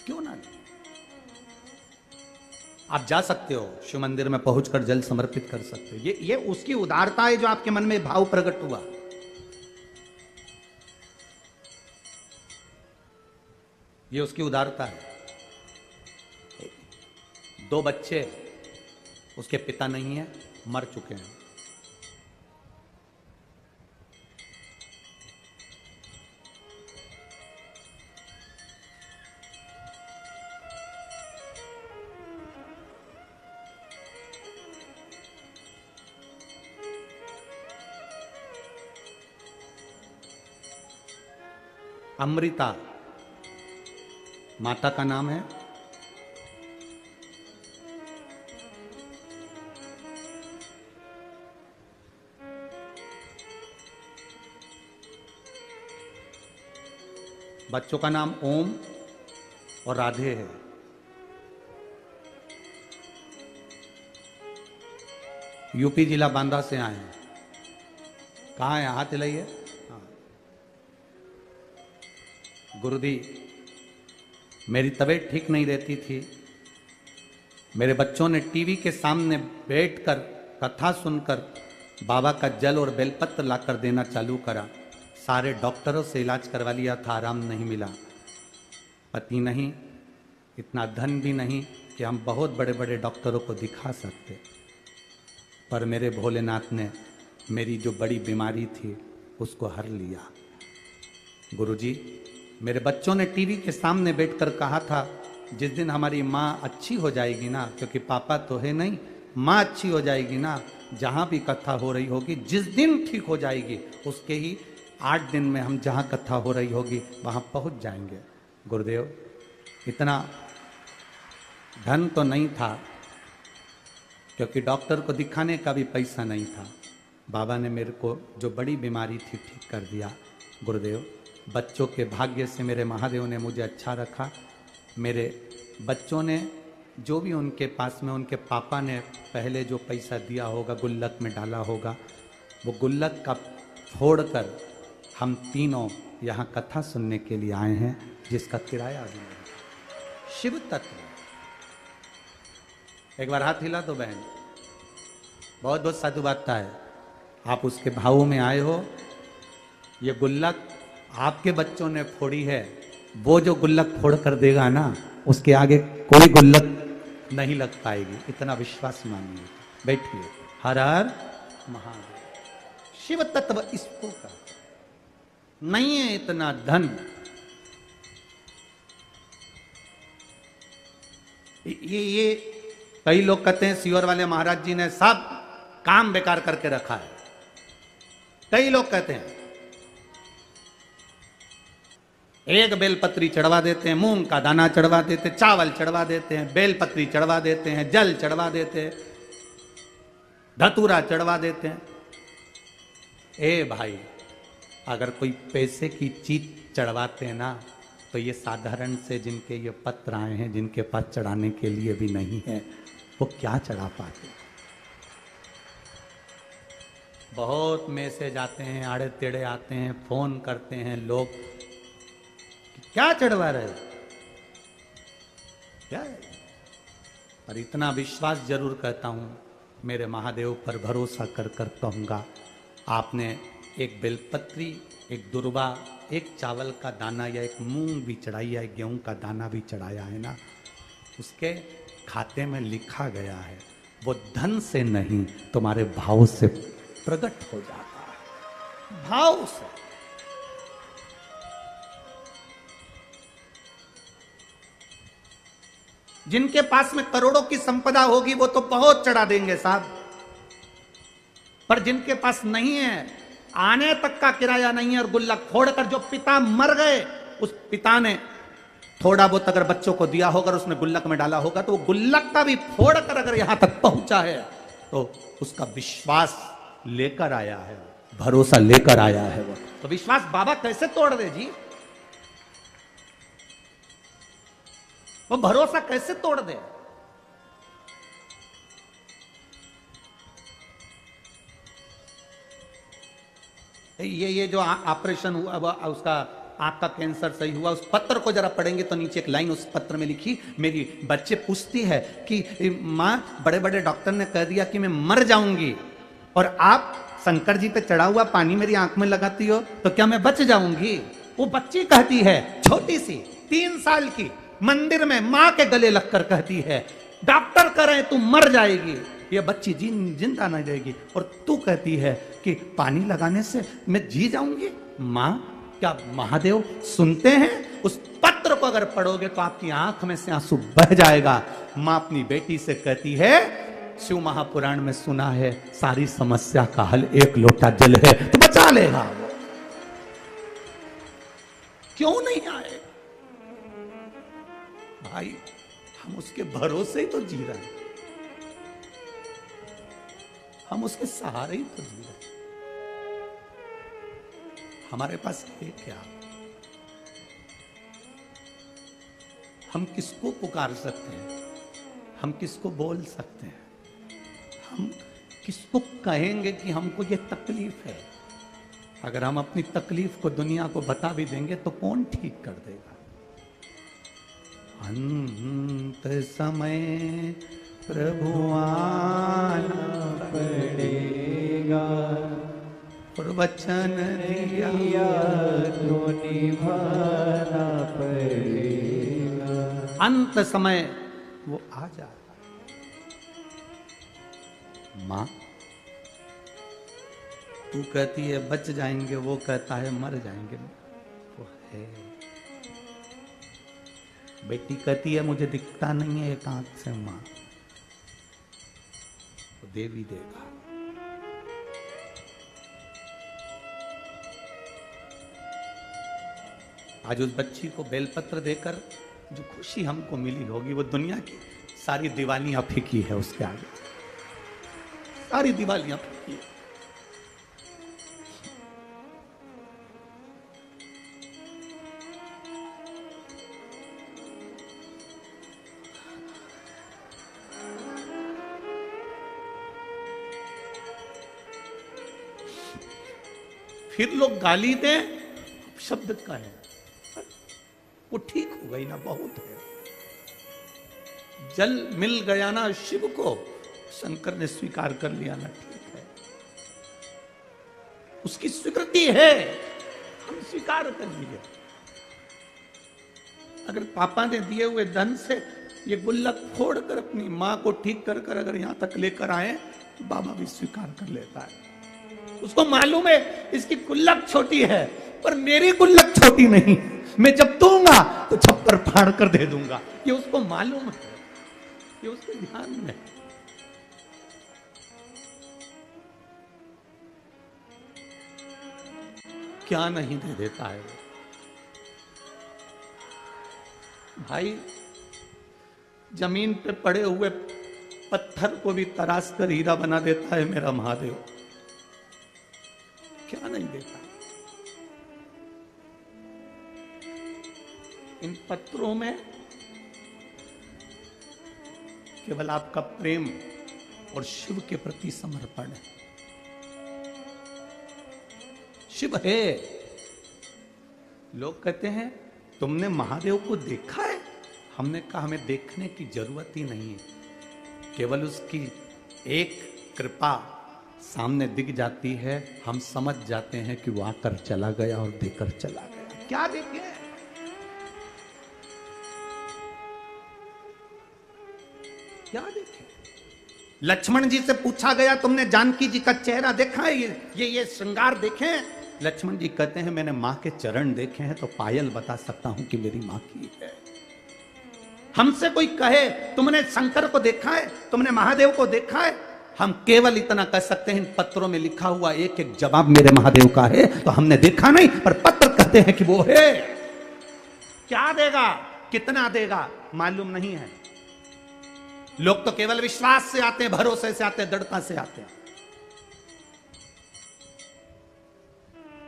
क्यों ना लेंगे? आप जा सकते हो शिव मंदिर में पहुंचकर जल समर्पित कर सकते हो। ये उसकी उदारता है जो आपके मन में भाव प्रकट हुआ। ये उसकी उदारता है। 2 बच्चे, उसके पिता नहीं है, मर चुके हैं। अमृता माता का नाम है। बच्चों का नाम ओम और राधे है। यूपी जिला बांदा से आए हैं। कहाँ है? हाथ हिलाइए। हाँ। गुरुजी, मेरी तबीयत ठीक नहीं रहती थी। मेरे बच्चों ने टीवी के सामने बैठकर कथा सुनकर बाबा का जल और बेलपत्र लाकर देना चालू करा। सारे डॉक्टरों से इलाज करवा लिया था, आराम नहीं मिला। पति नहीं, इतना धन भी नहीं कि हम बहुत बड़े बड़े डॉक्टरों को दिखा सकते। पर मेरे भोलेनाथ ने मेरी जो बड़ी बीमारी थी उसको हर लिया। गुरुजी, मेरे बच्चों ने टीवी के सामने बैठकर कहा था, जिस दिन हमारी माँ अच्छी हो जाएगी ना, क्योंकि पापा तो है नहीं, माँ अच्छी हो जाएगी ना, जहाँ भी कथा हो रही होगी, जिस दिन ठीक हो जाएगी उसके ही 8 दिन में हम जहाँ कथा हो रही होगी वहाँ पहुँच जाएंगे। गुरुदेव, इतना धन तो नहीं था, क्योंकि डॉक्टर को दिखाने का भी पैसा नहीं था। बाबा ने मेरे को जो बड़ी बीमारी थी ठीक कर दिया। गुरुदेव, बच्चों के भाग्य से मेरे महादेव ने मुझे अच्छा रखा। मेरे बच्चों ने जो भी उनके पास में उनके पापा ने पहले जो पैसा दिया होगा, गुल्लक में डाला होगा, वो गुल्लक का फोड़कर हम तीनों यहाँ कथा सुनने के लिए आए हैं, जिसका किराया भी नहीं। शिव तत्व। एक बार हाथ हिला दो बहन। बहुत बहुत साधुवादता है, आप उसके भावों में आए हो। ये गुल्लक आपके बच्चों ने फोड़ी है। वो जो गुल्लक फोड़ कर देगा ना, उसके आगे कोई गुल्लक नहीं लग पाएगी, इतना विश्वास मानिए। बैठिए। हर हर महादेव। शिव तत्व इसको का नहीं है इतना धन। ये कई लोग कहते हैं सीहोर वाले महाराज जी ने सब काम बेकार करके रखा है। कई लोग कहते हैं, एक बेलपत्री चढ़वा देते हैं, मूंग का दाना चढ़वा देते, चावल चढ़वा देते हैं, बेलपत्री चढ़वा देते हैं, जल चढ़वा देते हैं, धतूरा चढ़वा देते हैं। ए भाई, अगर कोई पैसे की चीज चढ़वाते हैं ना, तो ये साधारण से जिनके ये पत्र आए हैं, जिनके पास चढ़ाने के लिए भी नहीं है, वो क्या चढ़ा पाते। बहुत मैसेज आते हैं, आड़े टेढ़े आते हैं, फोन करते हैं लोग, क्या चढ़वा रहे हो, क्या है? पर इतना विश्वास जरूर कहता हूं, मेरे महादेव पर भरोसा कर कर कहूंगा, आपने एक बेलपत्री, एक दुर्वा, एक चावल का दाना या एक मूंग भी चढ़ाई है, गेहूं का दाना भी चढ़ाया है ना, उसके खाते में लिखा गया है, वो धन से नहीं तुम्हारे भाव से प्रकट हो जाता है। भाव से। जिनके पास में करोड़ों की संपदा होगी वो तो बहुत चढ़ा देंगे साहब, पर जिनके पास नहीं है, आने तक का किराया नहीं है, और गुल्लक फोड़कर जो पिता मर गए, उस पिता ने थोड़ा बहुत अगर बच्चों को दिया होगा, उसने गुल्लक में डाला होगा, तो वो गुल्लक का भी फोड़कर अगर यहां तक पहुंचा है, तो उसका विश्वास लेकर आया है, भरोसा लेकर आया है। वो तो विश्वास बाबा कैसे तोड़ दे जी? वो भरोसा कैसे तोड़ दे? ये जो ऑपरेशन हुआ उसका आंख का कैंसर सही हुआ। उस पत्र को जरा पढ़ेंगे तो नीचे एक लाइन उस पत्र में लिखी, मेरी बच्चे पूछती है कि माँ बड़े बड़े डॉक्टर ने कह दिया कि मैं मर जाऊंगी, और आप शंकर जी पे चढ़ा हुआ पानी मेरी आंख में लगाती हो, तो क्या मैं बच जाऊंगी? वो बच्ची कहती है, छोटी सी 3 साल की, मंदिर में माँ के गले लगकर कहती है, डॉक्टर कह रहे हैं तू मर जाएगी, ये बच्ची जिंदा नहीं रहेगी, और तू कहती है कि पानी लगाने से मैं जी जाऊंगी। माँ, क्या महादेव सुनते हैं? उस पत्र को अगर पढ़ोगे तो आपकी आंख में से आंसू बह जाएगा। माँ अपनी बेटी से कहती है, शिव महापुराण में सुना है सारी समस्या का हल एक लोटा जल है, तो बचा लेगा। क्यों नहीं आए भाई? हम उसके भरोसे ही तो जी रहे हैं, हम उसके सहारे ही तो जी रहे हैं। हमारे पास है क्या? हम किसको पुकार सकते हैं? हम किसको बोल सकते हैं? हम किसको कहेंगे कि हमको ये तकलीफ है? अगर हम अपनी तकलीफ को दुनिया को बता भी देंगे तो कौन ठीक कर देगा? अंत समय प्रभु आना पड़ेगा, और वचन दिया तो निभाना पड़ेगा। अंत समय वो आ जाता। मां, तू कहती है बच जाएंगे, वो कहता है मर जाएंगे। वो है। बेटी कहती है मुझे दिखता नहीं है एक आंख से। मां, वो देवी देगा। आज उस बच्ची को बेलपत्र देकर जो खुशी हमको मिली होगी, वो दुनिया की सारी दिवालियां फीकी है उसके आगे। सारी दिवालियां फीकी है। फिर लोग गाली दें, शब्द का है, वो ठीक हो गई ना, बहुत है। जल मिल गया ना शिव को, शंकर ने स्वीकार कर लिया ना, ठीक है, उसकी स्वीकृति है, हम स्वीकार कर लिए। अगर पापा ने दिए हुए धन से ये गुल्लक फोड़कर अपनी मां को ठीक कर कर अगर यहां तक लेकर आए, तो बाबा भी स्वीकार कर लेता है। उसको मालूम है इसकी गुल्लक छोटी है, पर मेरी गुल्लक छोटी नहीं, मैं जब दूंगा तो छप्पर फाड़ कर दे दूंगा। ये उसको मालूम है, ये उसके ध्यान में। क्या नहीं दे देता है भाई? जमीन पे पड़े हुए पत्थर को भी तराश कर हीरा बना देता है मेरा महादेव। क्या नहीं देता? इन पत्रों में केवल आपका प्रेम और शिव के प्रति समर्पण है। शिव है। लोग कहते हैं तुमने महादेव को देखा है? हमने कहा हमें देखने की जरूरत ही नहीं है, केवल उसकी एक कृपा सामने दिख जाती है, हम समझ जाते हैं कि वो आकर चला गया और देकर चला गया। क्या देखे? क्या देखे? लक्ष्मण जी से पूछा गया तुमने जानकी जी का चेहरा देखा है? ये श्रृंगार देखे? लक्ष्मण जी कहते हैं मैंने मां के चरण देखे हैं, तो पायल बता सकता हूं कि मेरी मां की है। हमसे कोई कहे तुमने शंकर को देखा है, तुमने महादेव को देखा है, हम केवल इतना कह सकते हैं इन पत्रों में लिखा हुआ एक एक जवाब मेरे महादेव का है, तो हमने देखा नहीं, पर पत्र कहते हैं कि वो है। क्या देगा, कितना देगा, मालूम नहीं है। लोग तो केवल विश्वास से आते हैं, भरोसे से आते हैं, दृढ़ता से आते हैं,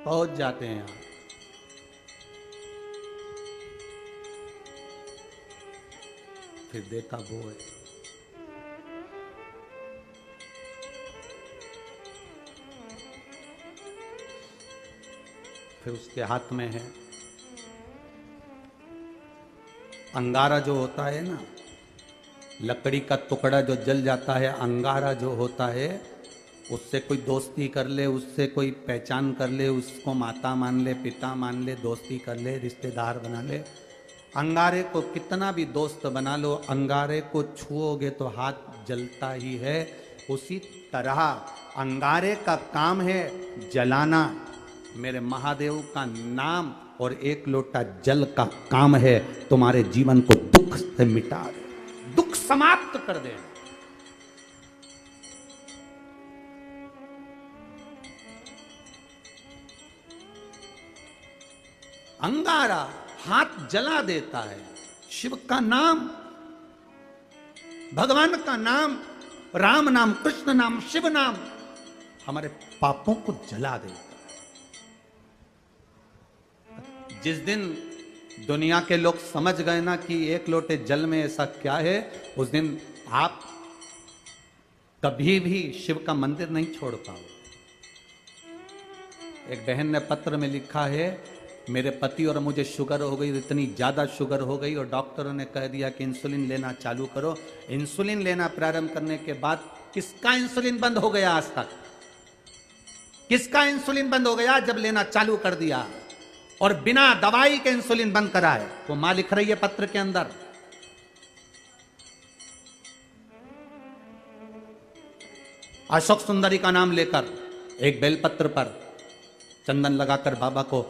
पहुंच जाते हैं यहां। फिर देखा वो है। फिर उसके हाथ में है अंगारा जो होता है ना, लकड़ी का टुकड़ा जो जल जाता है, अंगारा जो होता है, उससे कोई दोस्ती कर ले, उससे कोई पहचान कर ले, उसको माता मान ले, पिता मान ले, दोस्ती कर ले, रिश्तेदार बना ले, अंगारे को कितना भी दोस्त बना लो, अंगारे को छुओगे तो हाथ जलता ही है। उसी तरह अंगारे का काम है जलाना, मेरे महादेव का नाम और एक लोटा जल का काम है तुम्हारे जीवन को दुख से मिटा दे, दुख समाप्त कर दे। अंगारा हाथ जला देता है। शिव का नाम, भगवान का नाम, राम नाम, कृष्ण नाम, शिव नाम हमारे पापों को जला देता है। जिस दिन दुनिया के लोग समझ गए ना कि एक लोटे जल में ऐसा क्या है, उस दिन आप कभी भी शिव का मंदिर नहीं छोड़ पाओ। एक बहन ने पत्र में लिखा है, मेरे पति और मुझे शुगर हो गई, इतनी ज्यादा शुगर हो गई और डॉक्टरों ने कह दिया कि इंसुलिन लेना चालू करो। इंसुलिन लेना प्रारंभ करने के बाद किसका इंसुलिन बंद हो गया? आज तक किसका इंसुलिन बंद हो गया? जब लेना चालू कर दिया और बिना दवाई के इंसुलिन बंद कराए। वो मां लिख रही है पत्र के अंदर, अशोक सुंदरी का नाम लेकर एक बेलपत्र पर चंदन लगाकर बाबा को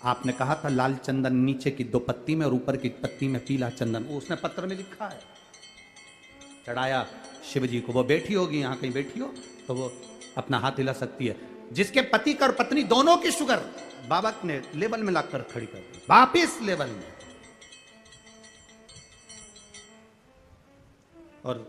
आपने कहा था लाल चंदन नीचे की 2 पत्ती में और ऊपर की पत्ती में पीला चंदन, वो उसने पत्र में लिखा है, चढ़ाया शिव जी को। वो बैठी होगी, यहां कहीं बैठी हो तो वो अपना हाथ हिला सकती है। जिसके पति का और पत्नी दोनों की शुगर बाबा ने लेवल में लाकर खड़ी कर दी, वापिस लेवल में। और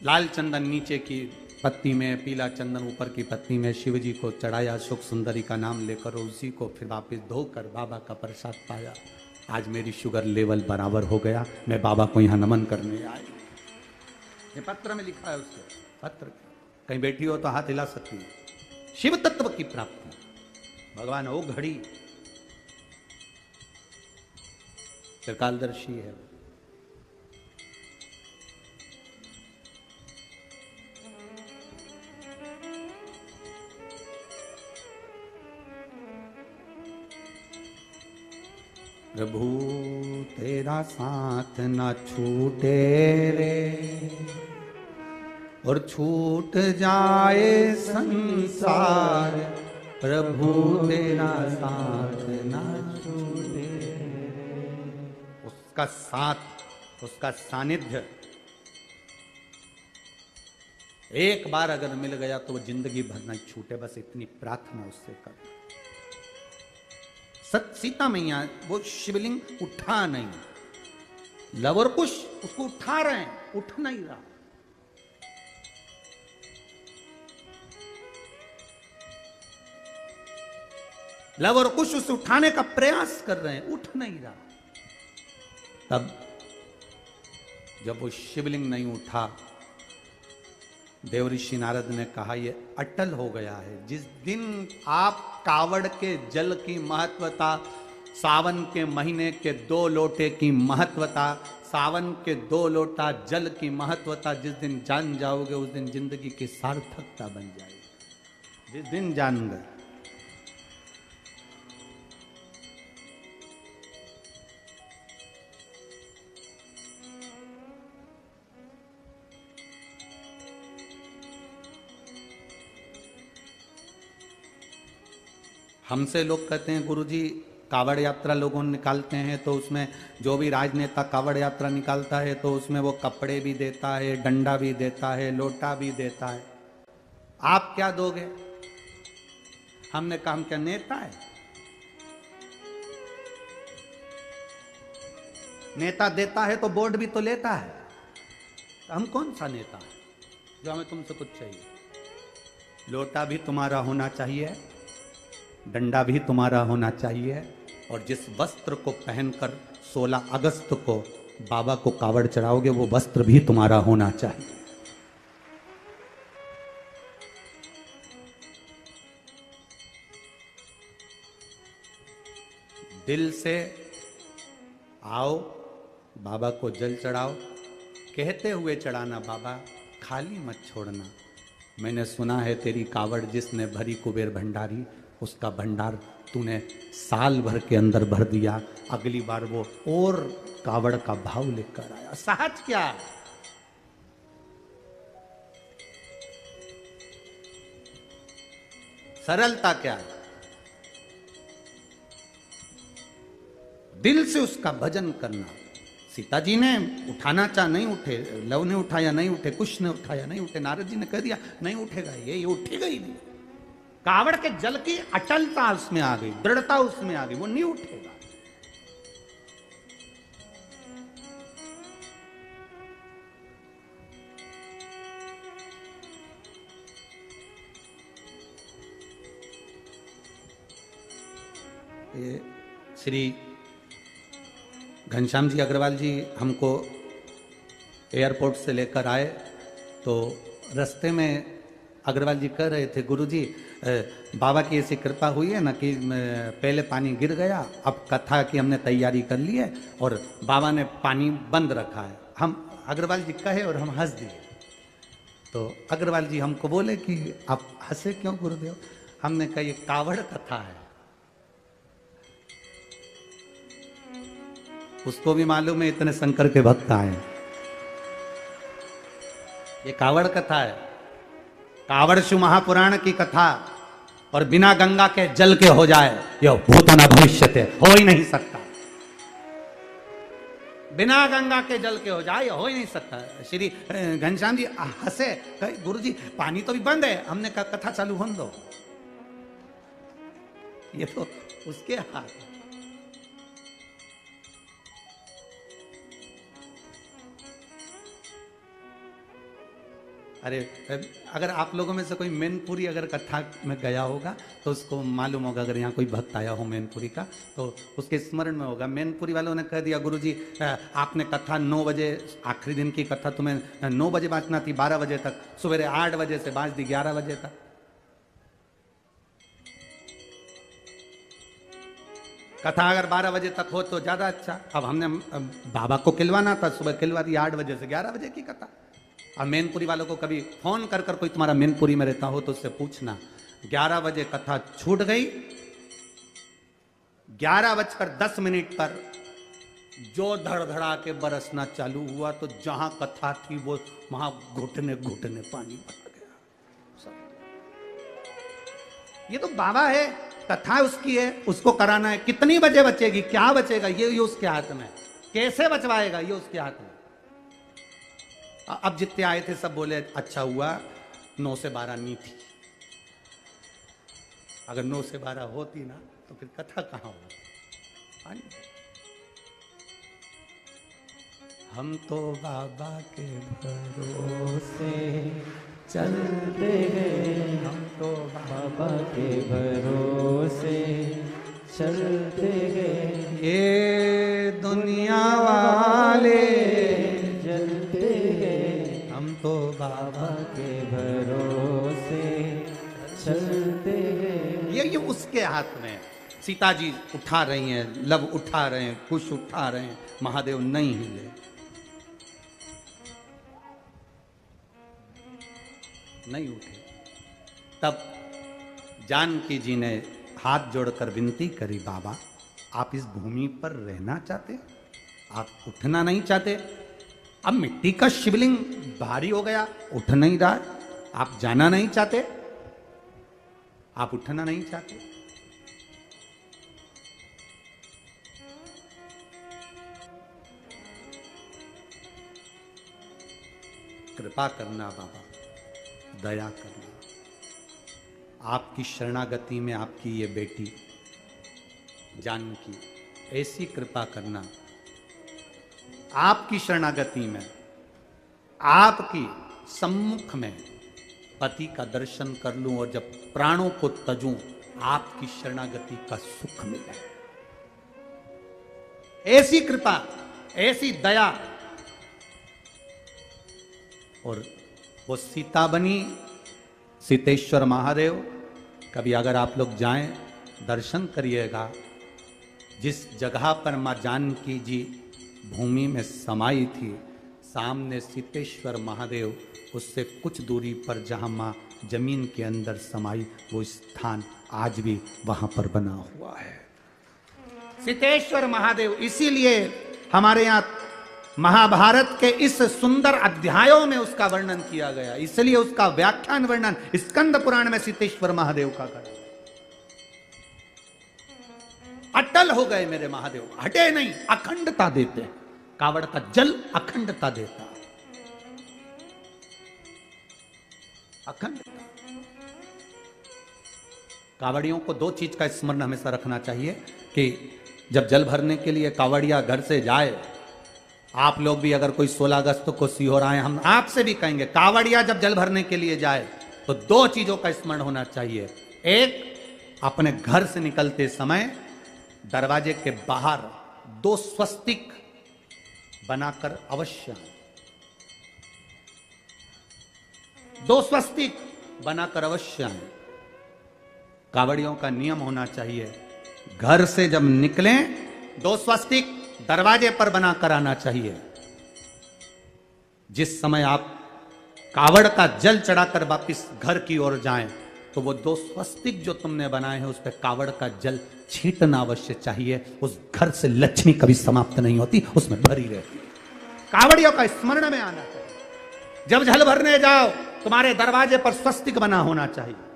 लाल चंदन नीचे की पत्ती में, पीला चंदन ऊपर की पत्ती में शिव जी को चढ़ाया, सुख सुंदरी का नाम लेकर उसी को फिर वापस धोकर बाबा का प्रसाद पाया। आज मेरी शुगर लेवल बराबर हो गया, मैं बाबा को यहाँ नमन करने आई। ये पत्र में लिखा है उसके पत्र, कहीं बैठी हो तो हाथ हिला सकती है। शिव तत्व की प्राप्ति, भगवान ओ घड़ी त्रिकालदर्शी है। प्रभु तेरा साथ ना छूटे रे, और छूट जाए संसार, प्रभु तेरा साथ ना छूटे रे। उसका साथ, उसका सानिध्य एक बार अगर मिल गया तो वो जिंदगी भर नहीं छूटे, बस इतनी प्रार्थना उससे कर। सत सीता मैया वो शिवलिंग उठा नहीं, लवर कुश उसको उठा रहे हैं, उठ नहीं रहा। लवर कुश उसे उठाने का प्रयास कर रहे हैं, उठ नहीं रहा। तब जब वो शिवलिंग नहीं उठा, देवऋषि नारद ने कहा ये अटल हो गया है। जिस दिन आप कावड़ के जल की महत्वता, सावन के महीने के 2 लोटे की महत्वता, सावन के 2 लोटा जल की महत्वता जिस दिन जान जाओगे, उस दिन जिंदगी की सार्थकता बन जाएगी। जिस दिन जान गए। हमसे लोग कहते हैं गुरुजी कावड़ यात्रा लोगों निकालते हैं तो उसमें जो भी राजनेता कावड़ यात्रा निकालता है तो उसमें वो कपड़े भी देता है, डंडा भी देता है, लोटा भी देता है। आप क्या दोगे? हमने कहा हम क्या नेता है? नेता देता है तो बोर्ड भी तो लेता है। तो हम कौन सा नेता है जो हमें तुमसे कुछ चाहिए? लोटा भी तुम्हारा होना चाहिए, डंडा भी तुम्हारा होना चाहिए, और जिस वस्त्र को पहनकर 16 अगस्त को बाबा को कावड़ चढ़ाओगे वो वस्त्र भी तुम्हारा होना चाहिए। दिल से आओ बाबा को जल चढ़ाओ, कहते हुए चढ़ाना बाबा, खाली मत छोड़ना। मैंने सुना है तेरी कावड़ जिसने भरी कुबेर भंडारी, उसका भंडार तूने साल भर के अंदर भर दिया, अगली बार वो और कावड़ का भाव लेकर आया। सहज क्या, सरलता क्या, दिल से उसका भजन करना। सीता जी ने उठाना चाह नहीं उठे, लव ने उठाया नहीं उठे, कुश ने उठाया नहीं उठे, नारद जी ने कह दिया नहीं उठेगा, ये उठेगा ही नहीं। कावड़ के जल की अटलता उसमें आ गई, दृढ़ता उसमें आ गई, वो नहीं उठेगा। ये श्री घनश्याम जी अग्रवाल जी हमको एयरपोर्ट से लेकर आए, तो रास्ते में अग्रवाल जी कह रहे थे, गुरुजी बाबा की ऐसी कृपा हुई है ना कि पहले पानी गिर गया, अब कथा की हमने तैयारी कर ली है और बाबा ने पानी बंद रखा है। हम अग्रवाल जी कहे और हम हंस दिए। तो अग्रवाल जी हमको बोले कि आप हंसे क्यों गुरुदेव? हमने कहा ये कावड़ कथा है। उसको भी मालूम है इतने शंकर के भक्त आए, ये कावड़ कथा है, कावड़शु महापुराण की कथा। और बिना गंगा के जल के हो जाए यह भूतना भविष्यते, हो ही नहीं सकता। बिना गंगा के जल के हो जाए यह हो ही नहीं सकता। श्री घनश्याम जी हंसे, गुरुजी पानी तो भी बंद है। हमने कहा कथा चालू होने दो, ये तो उसके हाथ। अरे अगर आप लोगों में से कोई मैनपुरी अगर कथा में गया होगा तो उसको मालूम होगा, अगर यहाँ कोई भक्त आया हो मैनपुरी का तो उसके स्मरण में होगा। मैनपुरी वालों ने कह दिया गुरुजी आपने कथा 9 बजे, आखिरी दिन की कथा तुम्हें 9 बजे बांचना थी, 12 बजे तक, सवेरे 8 बजे से बांच दी 11 बजे तक। कथा अगर 12 बजे तक हो तो ज्यादा अच्छा। अब हमने बाबा को खिलवाना था, सुबह खिलवा दी 8 बजे से 11 बजे की कथा। अब मैनपुरी वालों को कभी फोन कर कर कोई तुम्हारा मैनपुरी में रहता हो तो उससे पूछना, 11 बजे कथा छूट गई, 11:10 पर जो धड़धड़ा के बरसना चालू हुआ तो जहां कथा थी वो वहां घुटने घुटने पानी भर गया। ये तो बाबा है, कथा उसकी है, उसको कराना है। कितनी बजे बचेगी, क्या बचेगा, ये उसके हाथ में। कैसे बचवाएगा ये उसके हाथ में। अब जितने आए थे सब बोले अच्छा हुआ 9 से 12 नहीं थी। अगर 9 से 12 होती ना तो फिर कथा कहां होती। हम तो बाबा के भरोसे चलते हैं, हम तो बाबा के भरोसे चलते हैं। ये दुनिया वाले जलते हैं, हम तो बाबा के भरोसे चलते हैं। ये उसके हाथ में। सीता जी उठा रही हैं, लव उठा रहे हैं, कुश उठा रहे हैं, महादेव नहीं हिले। नहीं उठे। तब जानकी जी ने हाथ जोड़कर विनती करी, बाबा आप इस भूमि पर रहना चाहते, आप उठना नहीं चाहते। अब मिट्टी का शिवलिंग भारी हो गया, उठ नहीं रहा, आप जाना नहीं चाहते, आप उठना नहीं चाहते। कृपा करना बाबा, दया करना। आपकी शरणागति में आपकी ये बेटी जानकी, ऐसी कृपा करना। आपकी शरणागति में, आपकी सम्मुख में पति का दर्शन कर लूं और जब प्राणों को तजूं, आपकी शरणागति का सुख मिले। ऐसी कृपा, ऐसी दया। और वो सीता बनी, सीतेश्वर महादेव। कभी अगर आप लोग जाएं, दर्शन करिएगा, जिस जगह पर माँ जानकी जी भूमि में समाई थी, सामने सीतेश्वर महादेव, उससे कुछ दूरी पर जहाँ माँ जमीन के अंदर समाई, वो स्थान आज भी वहां पर बना हुआ है, सीतेश्वर महादेव। इसीलिए हमारे यहाँ महाभारत के इस सुंदर अध्यायों में उसका वर्णन किया गया, इसलिए उसका व्याख्यान वर्णन स्कंद पुराण में सीतेश्वर महादेव का करा। अटल हो गए मेरे महादेव, हटे नहीं, अखंडता देते। कावड़ का जल अखंडता देता, अखंडता। कावड़ियों को दो चीज का स्मरण हमेशा रखना चाहिए कि जब जल भरने के लिए कावड़िया घर से जाए, आप लोग भी अगर कोई 16 अगस्त को सीहोर आए, हम आपसे भी कहेंगे, कावड़िया जब जल भरने के लिए जाए तो दो चीजों का स्मरण होना चाहिए। एक, अपने घर से निकलते समय दरवाजे के बाहर 2 स्वस्तिक बनाकर अवश्य, 2 स्वस्तिक बनाकर अवश्य आए। कावड़ियों का नियम होना चाहिए, घर से जब निकलें 2 स्वस्तिक दरवाजे पर बनाकर आना चाहिए। जिस समय आप कावड़ का जल चढ़ाकर वापिस घर की ओर जाएं, तो वो 2 स्वस्तिक जो तुमने बनाए हैं उस पर कावड़ का जल छींटना अवश्य चाहिए। उस घर से लक्ष्मी कभी समाप्त नहीं होती, उसमें भरी रहती है। कावड़ियों का स्मरण में आना चाहिए। जब जल भरने जाओ, तुम्हारे दरवाजे पर स्वस्तिक बना होना चाहिए।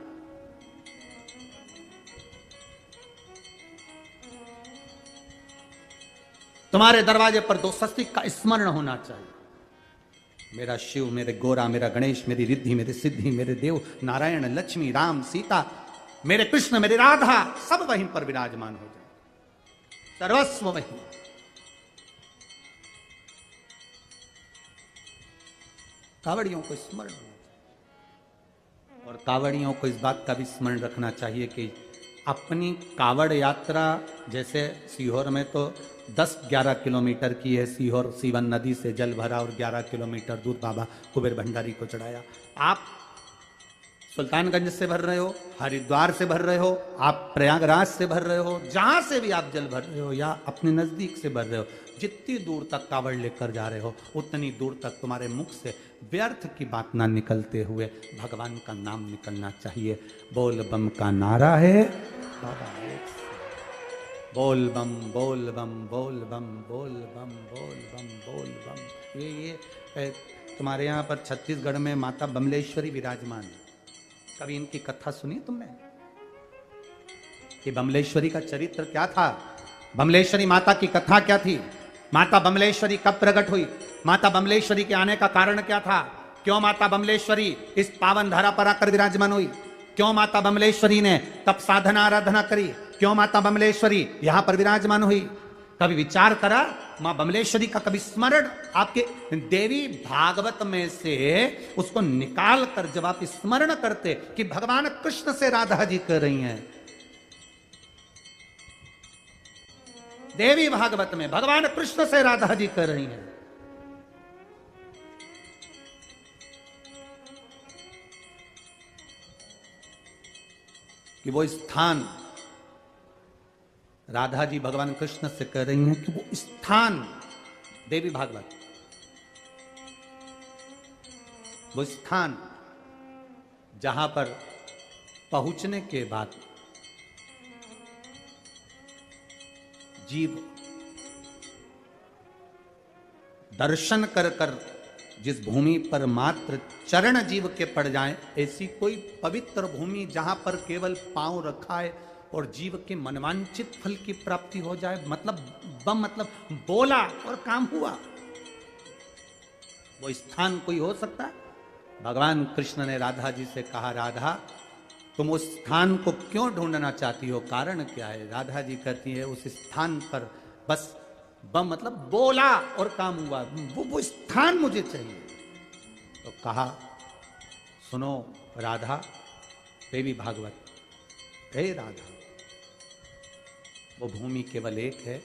तुम्हारे दरवाजे पर 2 स्वस्तिक का स्मरण होना चाहिए। मेरा शिव, मेरे गोरा, मेरा गणेश, मेरी रिद्धि, मेरी सिद्धि, मेरे देव नारायण, लक्ष्मी, राम, सीता, मेरे कृष्ण, मेरी राधा, सब वहीं पर विराजमान हो जाए, सर्वस्व वहीं। कावड़ियों को स्मरण होना चाहिए, और कावड़ियों को इस बात का भी स्मरण रखना चाहिए कि अपनी कावड़ यात्रा, जैसे सीहोर में तो 10-11 किलोमीटर की है, सीहोर सीवन नदी से जल भरा और 11 किलोमीटर दूर बाबा कुबेर भंडारी को चढ़ाया। आप सुल्तानगंज से भर रहे हो, हरिद्वार से भर रहे हो, आप प्रयागराज से भर रहे हो, जहां से भी आप जल भर रहे हो या अपने नजदीक से भर रहे हो, जितनी दूर तक कावड़ लेकर जा रहे हो, उतनी दूर तक तुम्हारे मुख से व्यर्थ की बात ना निकलते हुए भगवान का नाम निकलना चाहिए। बोल बम का नारा है बाबा, बोल बम, बोल बम, बोल बम, बोल बम, बोल बम, बोल बम। ये तुम्हारे यहाँ पर छत्तीसगढ़ में माता बमलेश्वरी विराजमान है। कभी इनकी कथा सुनी तुमने कि बमलेश्वरी का चरित्र क्या था? बमलेश्वरी माता की कथा क्या थी? माता बमलेश्वरी कब प्रकट हुई? माता बमलेश्वरी के आने का कारण क्या था? क्यों माता बमलेश्वरी इस पावन धरा पर आकर विराजमान हुई? क्यों माता बमलेश्वरी ने तप साधना आराधना करी? क्यों माता बमलेश्वरी यहां पर विराजमान हुई? कभी विचार करा? मां बमलेश्वरी का कभी स्मरण आपके देवी भागवत में से उसको निकाल कर जब आप स्मरण करते कि भगवान कृष्ण से राधा जी कर रही हैं, देवी भागवत में भगवान कृष्ण से राधा जी कर रही हैं, कि वो स्थान राधा जी भगवान कृष्ण से कह रही हैं कि वो स्थान देवी भागवत, वो स्थान जहां पर पहुंचने के बाद जीव दर्शन कर कर जिस भूमि पर मात्र चरण जीव के पड़ जाएं, ऐसी कोई पवित्र भूमि जहां पर केवल पांव रखाए और जीव के मनवांचित फल की प्राप्ति हो जाए, मतलब बम मतलब बोला और काम हुआ, वो स्थान कोई हो सकता है? भगवान कृष्ण ने राधा जी से कहा, राधा तुम उस स्थान को क्यों ढूंढना चाहती हो, कारण क्या है? राधा जी कहती है उस स्थान पर बस बम मतलब बोला और काम हुआ, वो स्थान मुझे चाहिए। तो कहा, सुनो राधा, देवी भागवत, हे राधा, वो भूमि केवल एक है।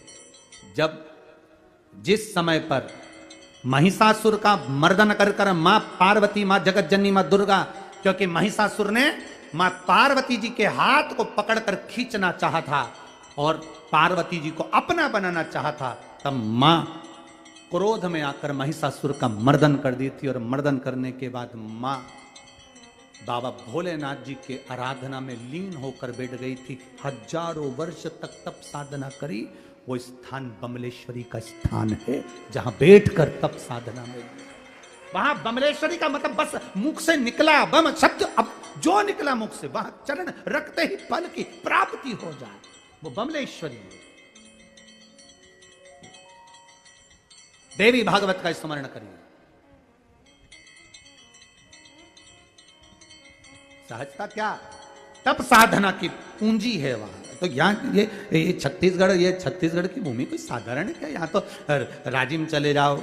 जब जिस समय पर महिषासुर का मर्दन कर कर मां पार्वती, मां जगतजननी, मां दुर्गा, क्योंकि महिषासुर ने मां पार्वती जी के हाथ को पकड़कर खींचना चाहा था, और पार्वती जी को अपना बनाना चाहा, तब मां क्रोध में आकर महिषासुर का मर्दन कर दी थी। और मर्दन करने के बाद मां बाबा भोलेनाथ जी के आराधना में लीन होकर बैठ गई थी। हजारों वर्ष तक तप साधना करी। वो स्थान बमलेश्वरी का स्थान है, जहां बैठकर तप साधना में, वहां बमलेश्वरी का मतलब बस मुख से निकला बम शब्द, अब जो निकला मुख से वहां चरण रखते ही फल की प्राप्ति हो जाए, वो बमलेश्वरी है। देवी भागवत का स्मरण करिए। सहजता क्या, तप साधना की पूंजी है वहां। तो यहाँ ये छत्तीसगढ़ की भूमि कोई साधारण है क्या? यहाँ तो राजिम चले जाओ,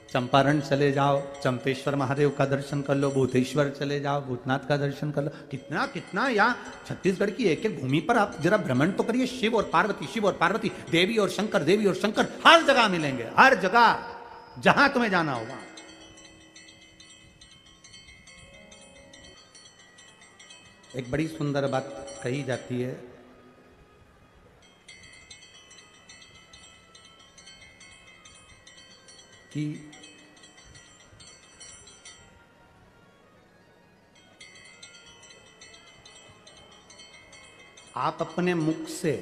चंपारण चले जाओ, चंपेश्वर महादेव का दर्शन कर लो, भूतेश्वर चले जाओ, भूतनाथ का दर्शन कर लो। कितना कितना यहाँ छत्तीसगढ़ की एक एक भूमि पर आप जरा भ्रमण तो करिए। शिव और पार्वती, देवी और शंकर हर जगह मिलेंगे, हर जगह जहां तुम्हें जाना होगा। एक बड़ी सुंदर बात कही जाती है कि आप अपने मुख से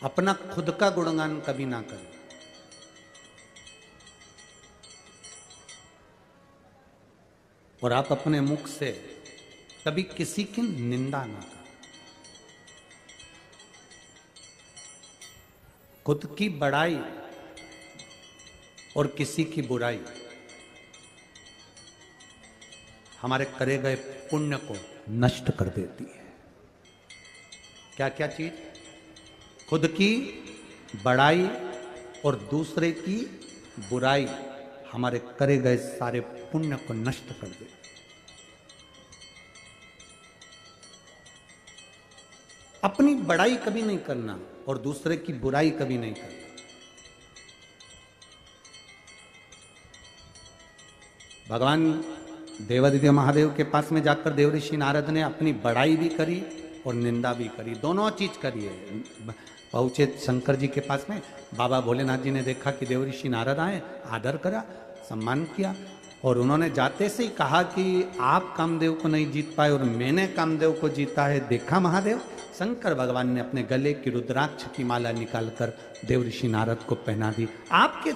अपना खुद का गुणगान कभी ना करें, और आप अपने मुख से कभी किसी की निंदा ना करें। खुद की बड़ाई और किसी की बुराई हमारे करे गए पुण्य को नष्ट कर देती है। क्या क्या चीज? खुद की बड़ाई और दूसरे की बुराई हमारे करे गए सारे पुण्य को नष्ट कर देती है। अपनी बड़ाई कभी नहीं करना और दूसरे की बुराई कभी नहीं करना। भगवान देवादिदेव महादेव के पास में जाकर देव ऋषि नारद ने अपनी बड़ाई भी करी और निंदा भी करी, दोनों चीज करी है। पहुंचे शंकर जी के पास में, बाबा भोलेनाथ जी ने देखा कि देव ऋषि नारद आए, आदर करा, सम्मान किया, और उन्होंने जाते से ही कहा कि आप कामदेव को नहीं जीत पाए और मैंने कामदेव को जीता है, देखा महादेव। शंकर भगवान ने अपने गले की रुद्राक्ष की माला निकालकर देव ऋषि नारद को पहना दी। आपके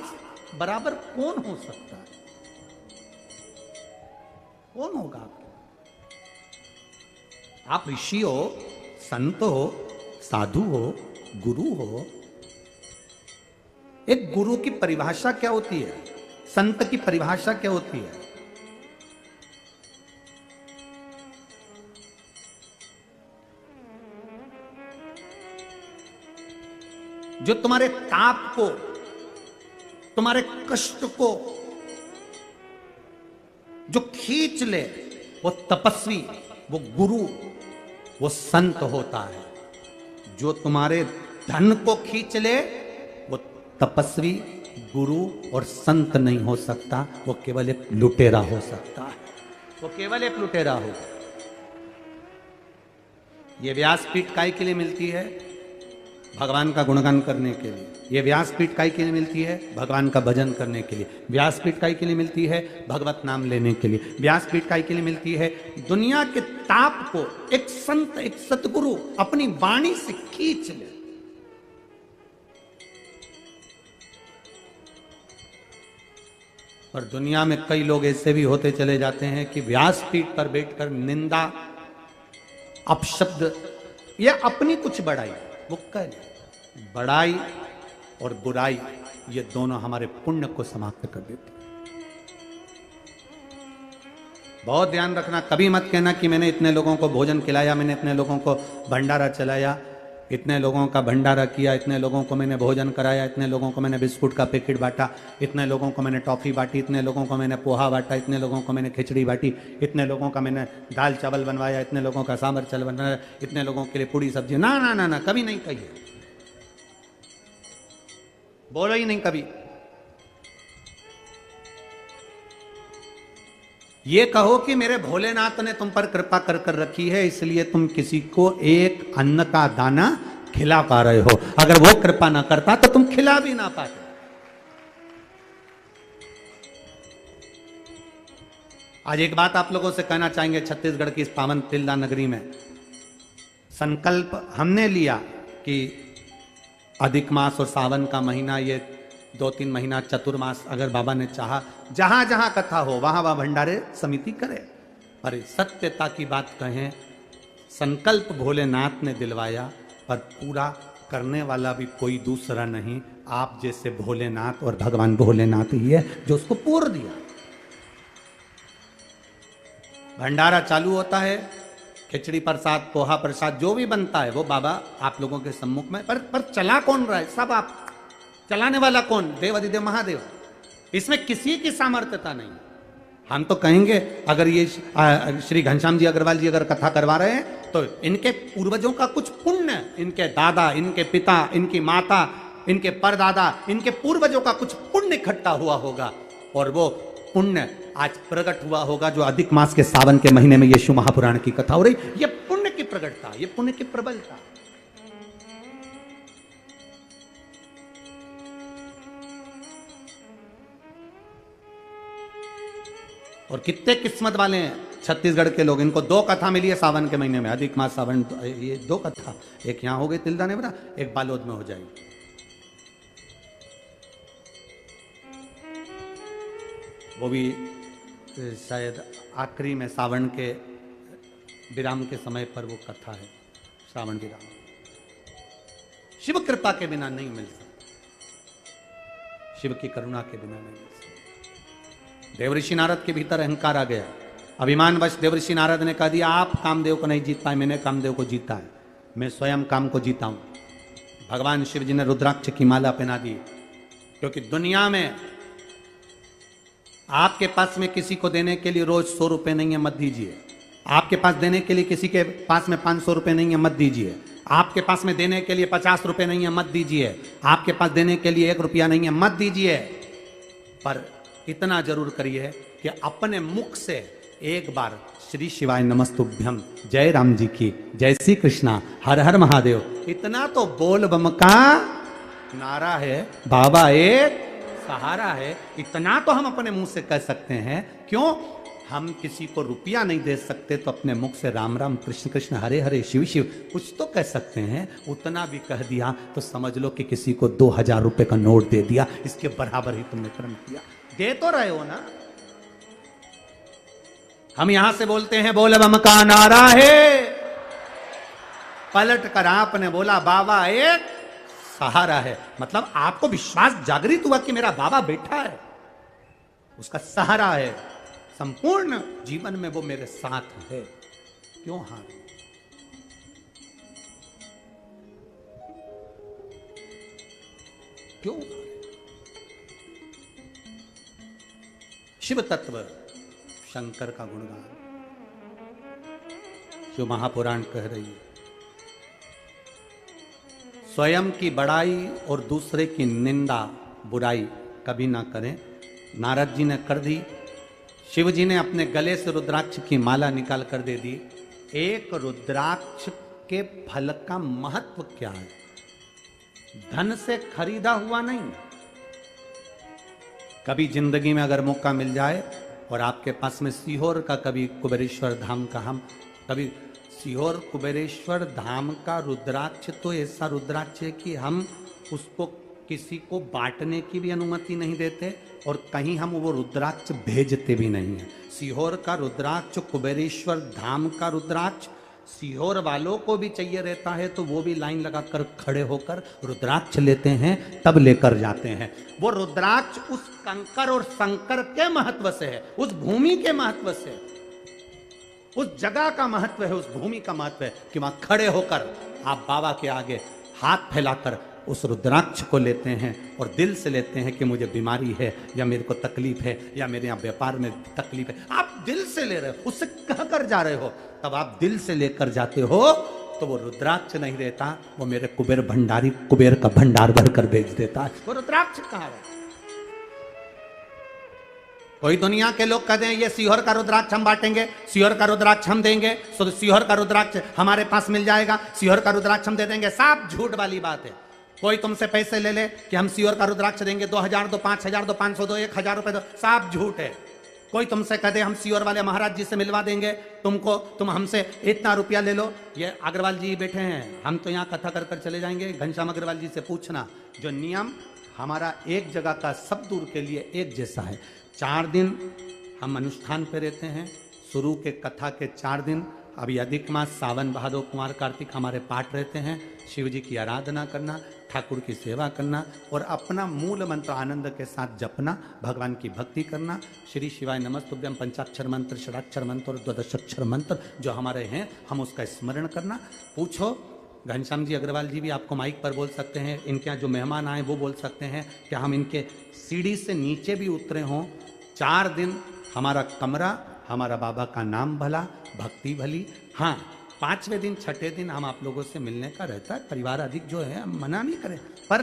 बराबर कौन हो सकता है? कौन होगा आपके? आप ऋषि हो, संत हो, साधु हो, गुरु हो। एक गुरु की परिभाषा क्या होती है? संत की परिभाषा क्या होती है? जो तुम्हारे ताप को, तुम्हारे कष्ट को जो खींच ले, वो तपस्वी, वो गुरु, वो संत होता है। जो तुम्हारे धन को खींच ले, वो तपस्वी, गुरु और संत नहीं हो सकता, वो केवल एक लुटेरा हो सकता है। वो केवल एक लुटेरा हो। ये व्यासपीठ काय के लिए मिलती है? भगवान का गुणगान करने के लिए। ये व्यासपीठ काय के लिए मिलती है? भगवान का भजन करने के लिए। व्यासपीठ काय के लिए मिलती है? भगवत नाम लेने के लिए। व्यासपीठ काय के लिए मिलती है? दुनिया के ताप को एक संत, एक सतगुरु अपनी वाणी से खींच ले। और दुनिया में कई लोग ऐसे भी होते चले जाते हैं कि व्यासपीठ पर बैठकर निंदा, अपशब्द या अपनी कुछ बड़ाई, वो कर बड़ाई और बुराई, ये दोनों हमारे पुण्य को समाप्त कर देती है। बहुत ध्यान रखना, कभी मत कहना कि मैंने इतने लोगों को भोजन खिलाया, मैंने इतने लोगों को भंडारा चलाया, इतने लोगों का भंडारा किया, इतने लोगों को मैंने भोजन कराया, इतने लोगों को मैंने बिस्कुट का पैकेट बांटा, इतने लोगों को मैंने टॉफी बांटी, इतने लोगों को मैंने पोहा बांटा, इतने लोगों को मैंने खिचड़ी बांटी, इतने लोगों का मैंने दाल चावल बनवाया, इतने लोगों का सांभर चावल बनवाया, इतने लोगों के लिए पूड़ी सब्जी। ना ना ना ना, कभी नहीं कहिए, बोलो ही नहीं कभी। ये कहो कि मेरे भोलेनाथ ने तुम पर कृपा कर कर रखी है, इसलिए तुम किसी को एक अन्न का दाना खिला पा रहे हो। अगर वो कृपा ना करता तो तुम खिला भी ना पाते। आज एक बात आप लोगों से कहना चाहेंगे, छत्तीसगढ़ की इस पावन तिल्दा नगरी में संकल्प हमने लिया कि अधिक मास और सावन का महीना, ये 2-3 महीना चतुर्मास, अगर बाबा ने चाहा जहां जहां कथा हो वहां वहां भंडारे समिति करे। पर सत्यता की बात कहें, संकल्प भोलेनाथ ने दिलवाया, पर पूरा करने वाला भी कोई दूसरा नहीं, आप जैसे भोलेनाथ और भगवान भोलेनाथ ही है जो उसको पूर्ण दिया। भंडारा चालू होता है, खिचड़ी प्रसाद पोहा प्रसाद जो भी बनता है वो बाबा आप लोगों के सम्मुख में, पर चला कौन रहा है? सब आप, चलाने वाला कौन? देव अधिदेव महादेव। इसमें किसी की सामर्थ्यता नहीं। हम तो कहेंगे अगर ये श्री घनश्याम जी अग्रवाल जी अगर कथा करवा रहे हैं तो इनके पूर्वजों का कुछ पुण्य, इनके दादा, इनके पिता, इनकी माता, इनके परदादा, इनके पूर्वजों का कुछ पुण्य इकट्ठा हुआ होगा, और वो पुण्य आज प्रकट हुआ होगा। जो अधिक मास के सावन के महीने में यीशु महापुराण की कथा हो रही, ये पुण्य की प्रकटता, ये पुण्य की प्रबलता। और कितने किस्मत वाले हैं छत्तीसगढ़ के लोग, इनको 2 कथा मिली है सावन के महीने में, अधिक मास सावन, ये 2 कथा, एक यहां हो गई तिल्दा नेवरा, एक बालोद में हो जाएगी। वो भी शायद आखिरी में सावन के विराम के समय पर वो कथा है, श्रावण विराम। शिव कृपा के बिना नहीं मिल सकता, शिव की करुणा के बिना नहीं मिल सकता। देवऋषि नारद के भीतर अहंकार आ गया, अभिमानवश देवऋषि नारद ने कह दिया आप कामदेव को नहीं जीत पाए, मैंने कामदेव को जीता है, मैं स्वयं काम को जीता हूं। भगवान शिव जी ने रुद्राक्ष की माला पहना दी, क्योंकि दुनिया में आपके पास में किसी को देने के लिए रोज 100 रुपए नहीं है, मत दीजिए। आपके पास देने के लिए किसी के पास में 500 रुपए नहीं है, मत दीजिए। आपके पास में देने के लिए 50 रुपए नहीं है, मत दीजिए। आपके पास देने के लिए 1 रुपया नहीं है, मत दीजिए। पर इतना जरूर करिए कि अपने मुख से एक बार श्री शिवाय नमस्तुभ्यम, जय राम जी की, जय श्री कृष्णा, हर हर महादेव, इतना तो बोल बम का नारा है, बाबा एक सहारा है, इतना तो हम अपने मुंह से कह सकते हैं। क्यों? हम किसी को रुपया नहीं दे सकते तो अपने मुख से राम राम कृष्ण कृष्ण हरे हरे शिव शिव कुछ तो कह सकते हैं। उतना भी कह दिया तो समझ लो कि किसी को 2000 रुपए का नोट दे दिया, इसके बराबर ही तुमने कर्म किया। दे तो रहे हो ना। हम यहां से बोलते हैं बोल बम का नारा है, पलट कर आपने बोला बाबा एक सहारा है। मतलब आपको विश्वास जागृत हुआ कि मेरा बाबा बैठा है, उसका सहारा है, संपूर्ण जीवन में वो मेरे साथ है। क्यों हारे? क्यों हारे? शिव तत्व शंकर का गुणगान जो महापुराण कह रही है, स्वयं की बड़ाई और दूसरे की निंदा बुराई कभी ना करें। नारद जी ने कर दी, शिव जी ने अपने गले से रुद्राक्ष की माला निकाल कर दे दी। एक रुद्राक्ष के फल का महत्व क्या है? धन से खरीदा हुआ नहीं। कभी जिंदगी में अगर मौका मिल जाए और आपके पास में सीहोर का कभी कुबेरेश्वर धाम का, हम कभी सीहोर कुबेरेश्वर धाम का रुद्राक्ष तो ऐसा रुद्राक्ष है कि हम उसको किसी को बांटने की भी अनुमति नहीं देते और कहीं हम वो रुद्राक्ष भेजते भी नहीं हैं। सीहोर का रुद्राक्ष, कुबेरेश्वर धाम का रुद्राक्ष सीहोर वालों को भी चाहिए रहता है तो वो भी लाइन लगाकर खड़े होकर रुद्राक्ष लेते हैं, तब लेकर जाते हैं। वो रुद्राक्ष उस कंकर और शंकर के महत्व से है, उस भूमि के महत्व से है, उस जगह का महत्व है, उस भूमि का महत्व है कि वहां खड़े होकर आप बाबा के आगे हाथ फैलाकर उस रुद्राक्ष को लेते हैं और दिल से लेते हैं कि मुझे बीमारी है या मेरे को तकलीफ है या मेरे यहाँ व्यापार में तकलीफ है। आप दिल से ले रहे हो, उससे कह कर जा रहे हो, तब आप दिल से लेकर जाते हो तो वो रुद्राक्ष नहीं रहता, वो मेरे कुबेर भंडारी कुबेर का भंडार भर कर भेज देता है। वो रुद्राक्ष कहाँ है? कोई दुनिया के लोग कहते हैं ये सीहोर का रुद्राक्ष हम बांटेंगे, सीहोर का रुद्राक्ष हम देंगे, तो सीहोर का रुद्राक्ष हमारे पास मिल जाएगा, सीहोर का रुद्राक्ष हम दे देंगे। सब झूठ वाली बात है। कोई तुमसे पैसे ले ले कि हम सीहोर का रुद्राक्ष देंगे, 2000 दो, 5000 दो, 500 दो, 1000 रुपए दो, सब झूठ है। कोई तुमसे कह दे हम सीहोर वाले महाराज जी से मिलवा देंगे तुमको, तुम हमसे इतना रुपया ले लो। ये अग्रवाल जी बैठे हैं, हम तो यहाँ कथा कर कर चले जाएंगे। घनश्याम अग्रवाल जी से पूछना, जो नियम हमारा एक जगह का सब दूर के लिए एक जैसा है। 4 दिन हम अनुष्ठान पे रहते हैं, शुरू के कथा के 4 दिन, अभी अधिक मास सावन भादो कुमार कार्तिक हमारे पाठ रहते हैं। शिव जी की आराधना करना, ठाकुर की सेवा करना और अपना मूल मंत्र आनंद के साथ जपना, भगवान की भक्ति करना। श्री शिवाय नमस्तुभ्यम पंचाक्षर मंत्र, षडाक्षर मंत्र और द्वादशाक्षर मंत्र जो हमारे हैं, हम उसका स्मरण करना। पूछो, घनश्याम जी अग्रवाल जी भी आपको माइक पर बोल सकते हैं, इनके यहाँ जो मेहमान आए वो बोल सकते हैं कि हम इनके सीढ़ी से नीचे भी उतरे हों। 4 दिन हमारा कमरा, हमारा बाबा का नाम भला, भक्ति भली। हाँ, 5वें दिन 6ठे दिन हम आप लोगों से मिलने का रहता है, परिवार अधिक जो है हम मना नहीं करें, पर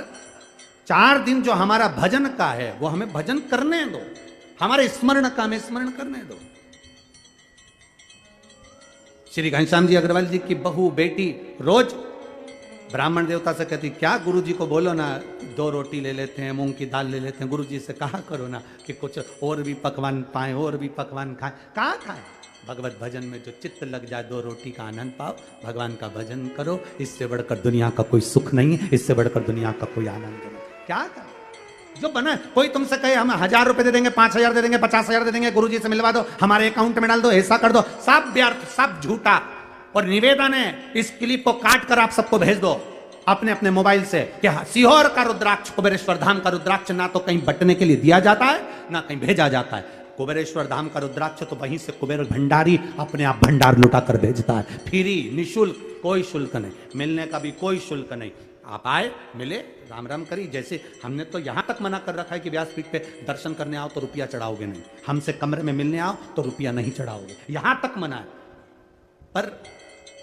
4 दिन जो हमारा भजन का है वो हमें भजन करने दो, हमारे स्मरण का हमें स्मरण करने दो। श्री घनश्याम जी अग्रवाल जी की बहू बेटी रोज ब्राह्मण देवता से कहती, क्या गुरुजी को बोलो ना 2 रोटी ले लेते हैं, मूंग की दाल ले लेते हैं, गुरुजी से कहा करो ना कि कुछ और भी पकवान पाएं, और भी पकवान खाएं। कहाँ खाएं? भगवत भजन में जो चित्त लग जाए, 2 रोटी का आनंद पाओ, भगवान का भजन करो। इससे बढ़कर दुनिया का कोई सुख नहीं, इससे बढ़कर दुनिया का कोई आनंद नहीं। क्या करें? जो बना, कोई तुमसे कहे हम 1000 रुपए दे देंगे, 5000 दे देंगे, 50000 दे देंगे, गुरुजी से मिलवा दो, हमारे अकाउंट में डाल दो, ऐसा कर दो, सब व्यर्थ, सब झूठा। और निवेदन है, इस क्लिप को काट कर आप सबको भेज दो अपने अपने मोबाइल से कि सीहोर का रुद्राक्ष, कुबेरेश्वर धाम का रुद्राक्ष ना तो कहीं बटने के लिए दिया जाता है, ना कहीं भेजा जाता है। कुबेरेश्वर धाम का रुद्राक्ष तो वहीं से कुबेर भंडारी अपने आप भंडार लुटा कर भेजता है, फ्री, निशुल्क, कोई शुल्क नहीं, मिलने का भी कोई शुल्क नहीं। आप आए, मिले, राम राम करी। जैसे हमने तो यहां तक मना कर रखा है कि व्यासपीठ पे दर्शन करने आओ तो रुपया चढ़ाओगे नहीं, हमसे कमरे में मिलने आओ तो रुपया नहीं चढ़ाओगे, यहां तक मना है। पर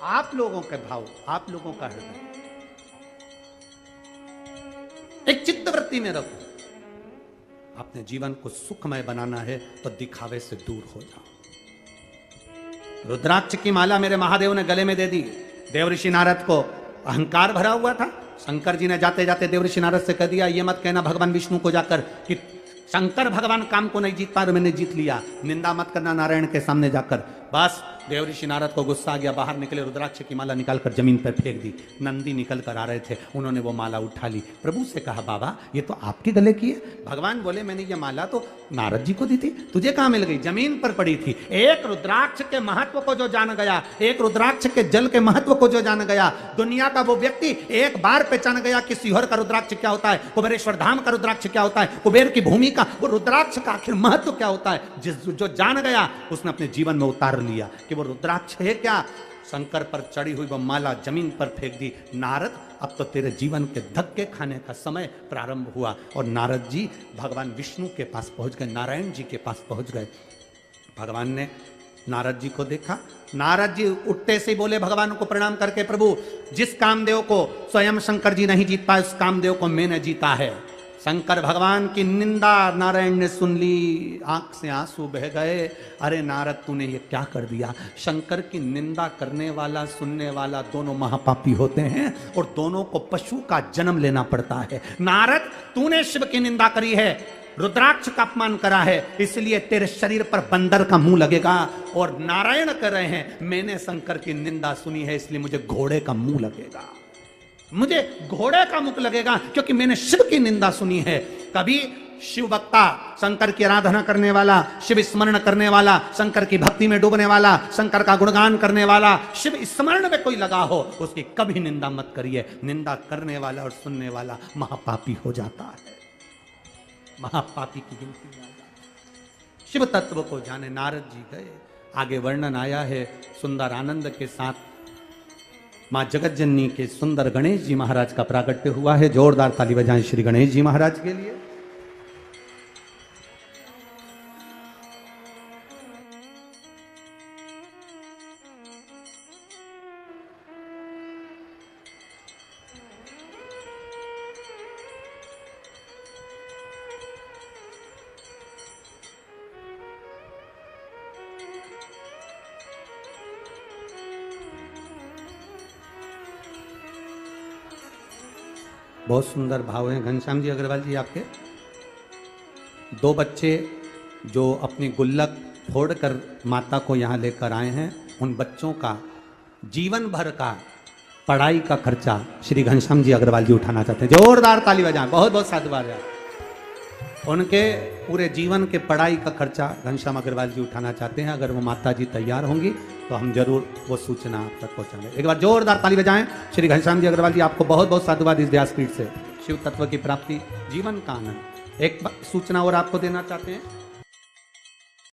आप लोगों के भाव, आप लोगों का हृदय एक चित्तवृत्ति में रखो। अपने जीवन को सुखमय बनाना है तो दिखावे से दूर हो जाओ। रुद्राक्ष की माला मेरे महादेव ने गले में दे दी। देवऋषि नारद को अहंकार भरा हुआ था, शंकर जी ने जाते जाते देवऋषि नारद से कह दिया, ये मत कहना भगवान विष्णु को जाकर कि शंकर भगवान काम को नहीं जीत पा रहे, मैंने जीत लिया। निंदा मत करना नारायण के सामने जाकर। बस देवऋषि नारद को गुस्सा आ गया, बाहर निकले, रुद्राक्ष की माला निकालकर जमीन पर फेंक दी। नंदी निकल कर आ रहे थे, उन्होंने वो माला उठा ली। प्रभु से कहा, बाबा ये तो आपके गले की है। भगवान बोले, मैंने ये माला तो नारद जी को दी थी, तुझे कहां मिल गई? जमीन पर पड़ी थी। एक रुद्राक्ष के महत्व को जो जान गया, एक रुद्राक्ष के जल के महत्व को जो जान गया, दुनिया का वो व्यक्ति एक बार पहचान गया कि सीहोर का रुद्राक्ष क्या होता है, कुबेरेश्वर धाम का रुद्राक्ष क्या होता है, कुबेर की भूमि का वो रुद्राक्ष का आखिर महत्व क्या होता है, जो जान गया उसने अपने जीवन में उतार लिया कि वो रुद्राक्ष है क्या। शंकर पर चढ़ी हुई वो माला जमीन पर फेंक दी। नारद, अब तो तेरे जीवन के धक्के खाने का समय प्रारंभ हुआ। और नारद जी भगवान विष्णु के पास पहुंच गए, नारायण जी के पास पहुंच गए। भगवान ने नारद जी को देखा। नारद जी उठते से बोले भगवान को प्रणाम करके, प्रभु जिस कामदेव को स्वयं शंकर जी नहीं जीत पाए, उस कामदेव को मैंने जीता है। शंकर भगवान की निंदा नारायण ने सुन ली, आंख से आंसू बह गए। अरे नारद, तूने ये क्या कर दिया? शंकर की निंदा करने वाला, सुनने वाला दोनों महापापी होते हैं और दोनों को पशु का जन्म लेना पड़ता है। नारद, तूने शिव की निंदा करी है, रुद्राक्ष का अपमान करा है, इसलिए तेरे शरीर पर बंदर का मुंह लगेगा। और नारायण कर रहे हैं, मैंने शंकर की निंदा सुनी है, इसलिए मुझे घोड़े का मुंह लगेगा, मुझे घोड़े का मुख लगेगा, क्योंकि मैंने शिव की निंदा सुनी है। कभी शिव भक्ता, शंकर की आराधना करने वाला, शिव स्मरण करने वाला, शंकर की भक्ति में डूबने वाला, शंकर का गुणगान करने वाला, शिव स्मरण में कोई लगा हो, उसकी कभी निंदा मत करिए। निंदा करने वाला और सुनने वाला महापापी हो जाता है, महापापी की गिनती में आ जाता है। शिव तत्व को जाने नारद जी गए। आगे वर्णन आया है सुंदर आनंद के साथ मां जगत जननी के सुंदर गणेश जी महाराज का प्राकट्य हुआ है। जोरदार ताली बजाएं श्री गणेश जी महाराज के लिए। बहुत सुंदर भाव हैं घनश्याम जी अग्रवाल जी आपके। 2 बच्चे जो अपनी गुल्लक फोड़कर माता को यहाँ लेकर आए हैं, उन बच्चों का जीवन भर का पढ़ाई का खर्चा श्री घनश्याम जी अग्रवाल जी उठाना चाहते हैं। जोरदार ताली बजाएं, बहुत बहुत साधुवाद है। उनके पूरे जीवन के पढ़ाई का खर्चा घनश्याम अग्रवाल जी उठाना चाहते हैं। अगर वो माता जी तैयार होंगी तो हम जरूर वो सूचना आप तक पहुंचाएंगे। एक बार जोरदार ताली बजाएं। श्री घनश्याम जी अग्रवाल जी आपको बहुत बहुत साधुवाद इस व्यासपीठ से। शिव तत्व की प्राप्ति, जीवन का आनंद। एक सूचना और आपको देना चाहते हैं।